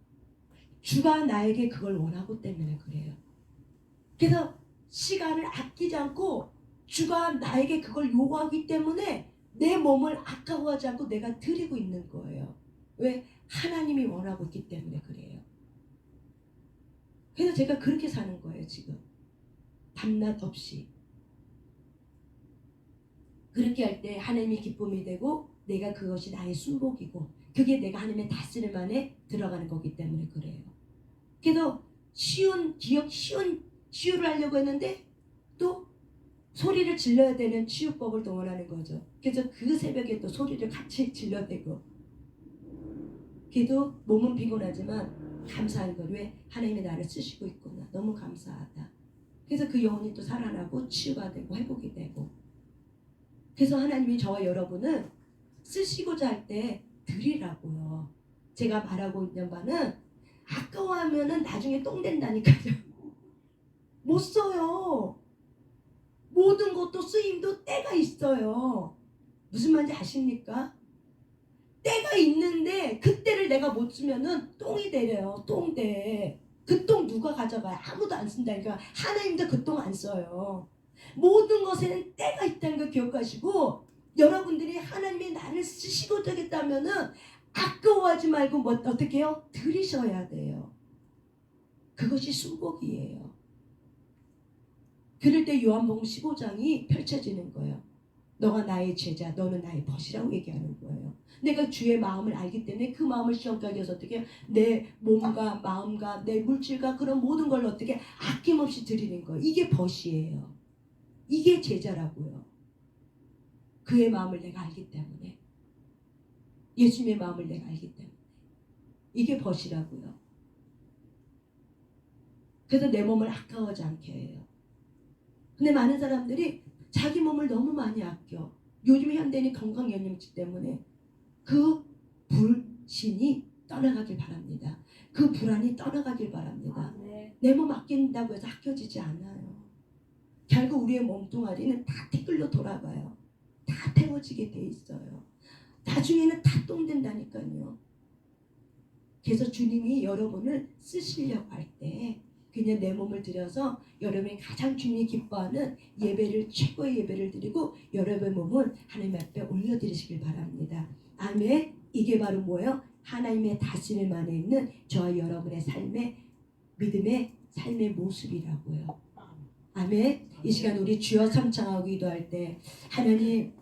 주가 나에게 그걸 원하고 때문에 그래요. 그래서 시간을 아끼지 않고 주가 나에게 그걸 요구하기 때문에 내 몸을 아까워하지 않고 내가 드리고 있는 거예요. 왜? 하나님이 원하고 있기 때문에 그래요. 그래서 제가 그렇게 사는 거예요 지금. 밤낮 없이. 그렇게 할 때 하나님이 기쁨이 되고 내가 그것이 나의 순복이고 그게 내가 하나님의 다스림 안에 들어가는 거기 때문에 그래요. 그래서 쉬운 치유를 하려고 했는데 또 소리를 질러야 되는 치유법을 동원하는 거죠. 그래서 그 새벽에 또 소리를 같이 질러대고. 그래도 몸은 피곤하지만 감사한 것. 왜? 하나님이 나를 쓰시고 있구나. 너무 감사하다. 그래서 그 영혼이 또 살아나고 치유가 되고 회복이 되고. 그래서 하나님이 저와 여러분은 쓰시고자 할 때 드리라고요. 제가 말하고 있는 바는 아까워하면은 나중에 똥 된다니까요. 못 써요. 모든 것도 쓰임도 때가 있어요. 무슨 말인지 아십니까? 때가 있는데 그때를 내가 못 쓰면은 똥이 되래요. 똥돼. 그 똥 누가 가져가요? 아무도 안 쓴다니까. 하나님도 그 똥 안 써요. 모든 것에는 때가 있다는 걸 기억하시고 여러분들이 하나님이 나를 쓰시고 되겠다면은 아까워하지 말고 어떻게 해요? 들이셔야 돼요. 그것이 순복이에요. 그럴 때 요한복음 15장이 펼쳐지는 거예요. 너가 나의 제자, 너는 나의 벗이라고 얘기하는 거예요. 내가 주의 마음을 알기 때문에 그 마음을 시험까지 해서 어떻게 내 몸과 마음과 내 물질과 그런 모든 걸 어떻게 아낌없이 드리는 거예요. 이게 벗이에요. 이게 제자라고요. 그의 마음을 내가 알기 때문에, 예수님의 마음을 내가 알기 때문에 이게 벗이라고요. 그래서 내 몸을 아까워하지 않게 해요. 근데 많은 사람들이 자기 몸을 너무 많이 아껴. 요즘 현대인이 건강연령증 때문에 그 불신이 떠나가길 바랍니다. 그 불안이 떠나가길 바랍니다. 내 몸 아낀다고 해서 아껴지지 않아요. 결국 우리의 몸뚱아리는 다 티끌로 돌아가요. 다 태워지게 돼 있어요. 나중에는 다 똥된다니까요. 그래서 주님이 여러분을 쓰시려고 할 때 그냥 내 몸을 들여서 여러분이 가장 주님이 기뻐하는 예배를, 최고의 예배를 드리고 여러분의 몸을 하나님 앞에 올려드리시길 바랍니다. 아멘. 이게 바로 뭐예요? 하나님의 다스림 안에 있는 저와 여러분의 삶의 믿음의 삶의 모습이라고요. 아멘. 이 시간 우리 주여 삼창하고 기도할 때 하나님,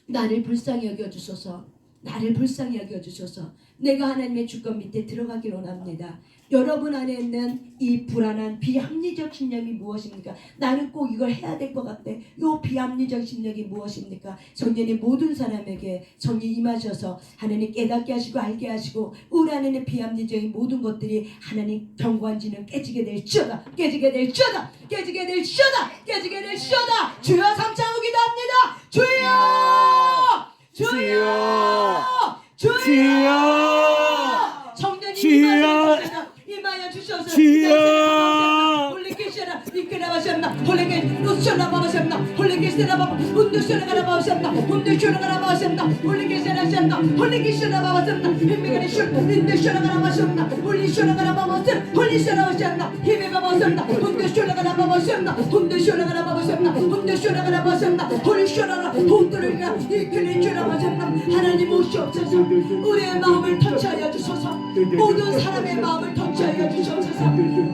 나를 불쌍히 여겨주소서. 나를 불쌍히 여겨주소서. 내가 하나님의 주권 밑에 들어가길 원합니다. 여러분 안에 있는 이 불안한 비합리적 심령이 무엇입니까? 나는 꼭 이걸 해야 될 것 같아. 이 비합리적 심령이 무엇입니까? 성령의 모든 사람에게 성령 임하셔서 하나님 깨닫게 하시고 알게 하시고 우리 안에 있는 비합리적인 모든 것들이 하나님 경관지는 깨지게 될지어다. 깨지게 될지어다. 깨지게 될지어다. 깨지게 될지어다. 주여 삼창하고 기도합니다. 주여! 주여! 주여! 성령님 임하여 주셔서 홀리케시라 니케라바셨나 홀리케 누셔라바셨나 홀리케시라바 운두셔라가라바셨나 운두셔라가라바셨나 홀리케시라셨나 홀리케시라바셨나 힘메가리 슈 인두셔라가라바셨나 홀리셔라가라바셨나 홀리셔라바셨나 힘메가바셨나 운두셔라가라바셨나 운두셔라가라바셨나 운두셔라가라바셨나 홀리셔라라 혼들이가 이클리셔라바셨나 하나님 오시옵소서. 우리의 마음을 터치하여 주소서. 모든 사람의 마음을 터치하여 주시옵소서.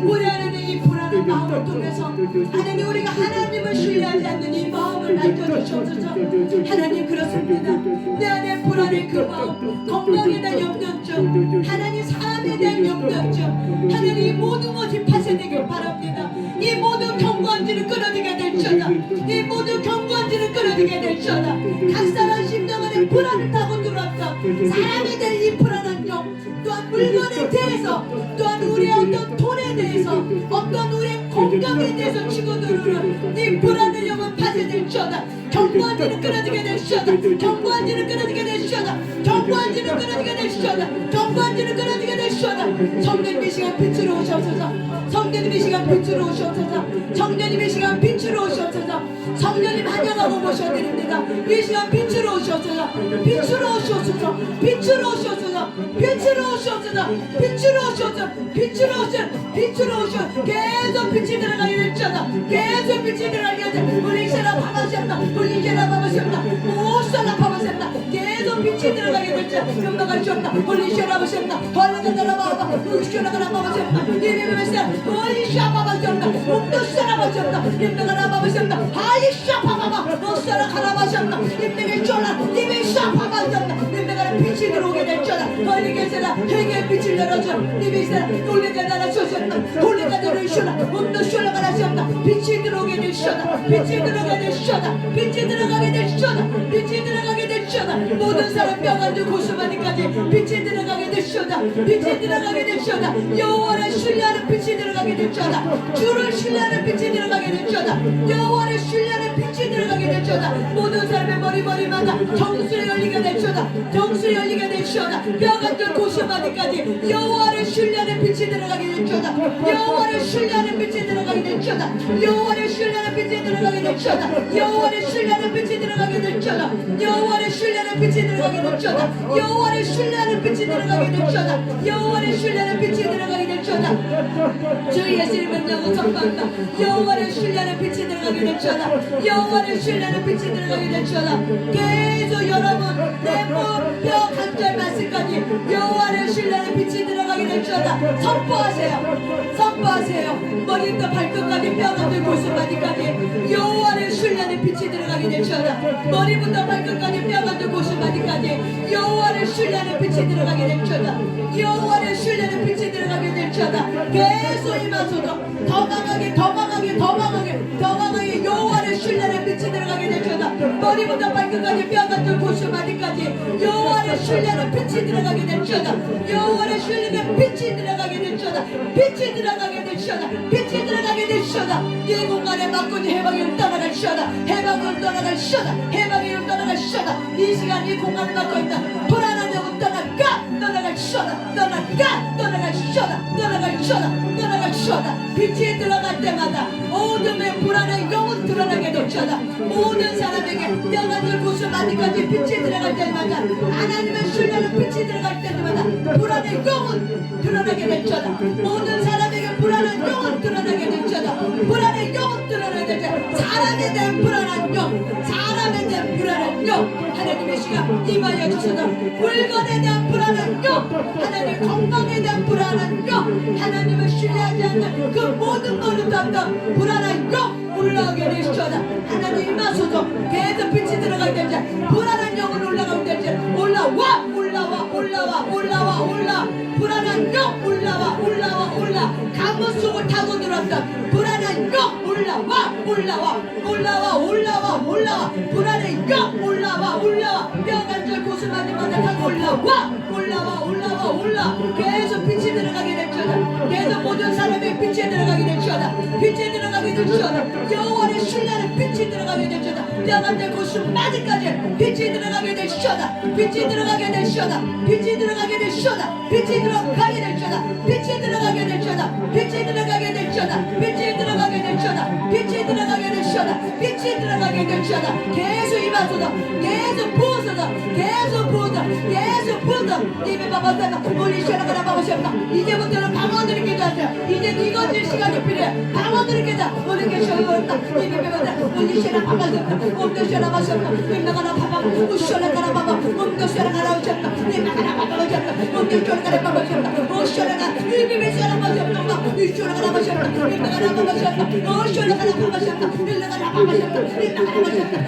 우리 안에 이 불안한 마음을 통해서 하나님, 우리가 하나님을 신뢰하지 않는 이 마음을 알려주시옵소서. 하나님, 그렇습니다. 내 안에 불안의 그 마음, 건강에 대한 염려증, 하나님 사람에 대한 염려증, 하나님 이 모든 것이 파쇄되길 바랍니다. 이 모든 경고한지는 끊어지게 될지어다. 이 모든 경고한지는 끊어지게 될지어다. 각 사람 심령 안에 불안을 타고 들어왔다. 사람에 대한 이 불안한 영, 또한 물건에 대해서, 또한 우리의 어떤 돈에 대해서, 어떤 우리의 건강에 대해서 치고 들어오는 이 불안의 영은 파쇄될지어다. 경고한지는 끊어지게 될지어다. 경고한지는 끊어지게 될지어다. 경고한지는 끊어지게 될지어다. 경고한지는 끊어지게 될지어다. 성령님 이 시간 빛으로 오시옵소서. 성령님 이 시간 빛으로 오시옵소서. 성령님 이 시간 빛으로 오시옵소서. 성령님 환영하고 모셔드립니다. 이 시간 빛으로 오시옵소서. 빛으로 오시옵소서. 빛으로 오시옵소서. 빛으로 오시옵소서. 빛으로 오시옵소서. 빛으로 오시옵소서. 빛으로 오시옵소서. 계속 빛이 들어가게 될지어다. 계속 빛이 들어가게 될지어다. 우리 샤라 파마셨나 우리 샤라 파마셨나 오샤라 파마셨나 계속 빛이 들어가게 될지어다. 금방갈 셨나 우리 샤라 파마셨나 헐라가 나라바바 우리 샤라 파마셨나 이리메메사 우리 샤라 파마셨나 운도 샤라 파마셨나 임메가 파마셨나 하이 샤라 파마마 오샤라 파마셨나 임메가 쫄라 임메 샤라 파마셨나 임메가 빛이 들어오게 될지어다. 허리 계세라 행의 빛을 열어줘. 이미세라 놀래가 나라 쏘셨나 놀래가 나를 쏘나 운도 쏘라가 나셨나 빛이 들어오게 될시어다. 빛이 들어가게 될시어다. 빛이 들어가게 될시어다. 빛이 들어가게 될시어다. 모든 사람 병안도 고수마니까지 빛이 들어가게 될시어다. 빛이 들어가게 될시어다. 여호와를 신뢰하는 빛이 들어가게 될시어다. 주를 신뢰하는 빛이 들어가게 될시어다. 여호와를 신뢰하는 빛이 들어가게 될시어다. 모든 사람의 머리마다 정수에 열리게 될시어다. 정수에 열리게 될시어다. 병안도 고수마니까지 여호와를 신뢰하는 빛이 들어가게 될시어다. 여호와를 신뢰하는 빛이 들어가게 될시어다. 여호와를 신뢰하는 빛이 들어가게 될지어다. 여호와를 신뢰하는 빛이 들어가게 될지어다. 여호와를 신뢰하는 빛이 들어가게 될지어다. 여호와를 신뢰하는 빛이 들어가게 될지어다. 여호와를 신뢰하는 빛이 들어가게 될지어다. 주 예수님은 영원 선포한다. 여호와를 신뢰하는 빛이 들어가게 될지어다. 여호와를 신뢰하는 빛이 들어가게 될지어다. 계속 여러분 내 몸, 뼈, 관절, 말씀까지 여호와의 신뢰는 빛이 들어가게 될지어다. 선포하세요. 선포하세요. 머리부터 발끝까지 뼈가들 고슴바지까지 여호와의 신뢰는 빛이 들어가게 될지어다. 머리부터 발끝까지 뼈가들 고슴바지까지 여호와의 신뢰는 빛이 들어가게 될지어다. 여호와의 신뢰는 빛이 들어가게 될지어다. 계속 임하소서. 더 강하게 더 강하게 더 강하게 더 강하게 여호와의 신뢰는 빛이 들어가게 될지어다. 머리부터 발끝까지 뼈가들 고슴바지까지 여호와의 신뢰는 빛이 들어가게 될지어다. 여호와의 신뢰는 빛이 들어가게 될지어다. 빛이 들어가게 될지어다. 빛이 들어가게 될지어다. 이 공간에 막군이 해방을 떠나갈시어다. 해방을 떠나갈시어다. 해방을 떠나갈시어다. 이 시간 이 공간을 막고 있다. 불안한 영은 떠나가 떠나갈시어다. 떠나가 떠나갈시어다. 떠나갈시어다. 떠나갈시어다. 빛이 들어갈 때마다 어둠의 불안한 영은 드러나게 될지어다. 모든 사람에게 뼈가들 고슴바지까지 빛이 들어갈 때마다 하나님의 신뢰는 빛이 들어갈 때마다 불안의 영은 드러나게 될지어다. 모든 사람에게 불안한 영은 드러나게 될지어다. 불안의 영은 드러나게 될지어다. 사람에 대한 불안한 영, 사람에 대한 불안한 영, 하나님의 시간 임하여 주소서. 물건에 대한 불안한 영, 하나님 건강에 대한 불안한 영, 하나님을 신뢰하지 않는 그 모든 것을 담당 불안한 영 올라오게 되시오다. 하나님 임하소서. 계속 빛이 들어가게 될지 불안한 영은 올라가게 될지 올라와 올라와 올라와 올라와 올라 불안한 영 올라와 올라와 올라 가문 속을 타고 들었던 불안한 영 올라와 올라와 올라와 올라와 올라와 불안의 영 올라와 올라와 뼈간절 고슴하지마다 타고 올라와 올라와 올라와 올라 계속 빛이 들어가게 될지어다. 계속 모든 사람의 빛이 들어가게 될지어다. 빛이 들어가게 될지어다. 여호와의 신뢰는 빛이 들어가게 될지어다. 뼈간절 고슴마디까지 빛이 들어가게 될지어다. 빛이 들어가게 될지어다. 빛이 들어가게 될지어다. 빛이 들어가게 될지어다. 빛이 들어가게 될지어다. 빛이 들어가게 될지어다. 빛이 들어가게 될지어다. 빛이 들어가게 될지어다. 빛이 들어가게 될지어다. 계속 임하소서. 계속 부어소서. 계속 부어서 계속 부어서 입에 바바다가 우리 시원하거나 바바시합니다. 이제부터는 방언들이 기도하세요. 이제 이거질 시간이 필요해. 방언들이 기도 모든 게 시원하다. 입에 바바다 우리 시원하 바바시합니다. 몸도 시원하 바바시합니다. 입나가나 바바 우시원하거나 바바 몸도 시원하거나 오셨다. 입나가나 바바시합니다. 몸도 시원하거나 바바시합니다. 오시원하가 입에 시원하 바바시합니다. 이시원하거나 바바시합니다. 입나가나 바바시합니다. 오시원하거나 바바시합니다. 입나가나 바바시합니다. 입나가나 바바시합니다.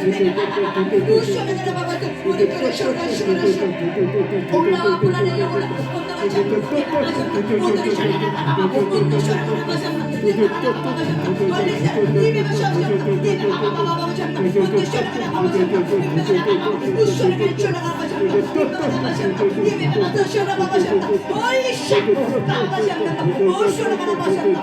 우시원하거나 바바시합니다. 우리 교회 시원하 올라와 불안해 올라 온다가 잡고 오늘이 시원하다. 오늘이 시원하다. 바바시합니다. 입나가나 바바시합니다. 빨리 입에 바바시합니다. 입에 바바시합니다. 오늘이 시원하다. 바바시합니다. 입나가나 우시원하거나 시원하다. 바바시합니다. 입나가나 바바시합니다. 입에 바바시합니다. 시원하다. 바바시합니다. 빨리 샥 바바시합니다. 오시원하거나 바바시합니다.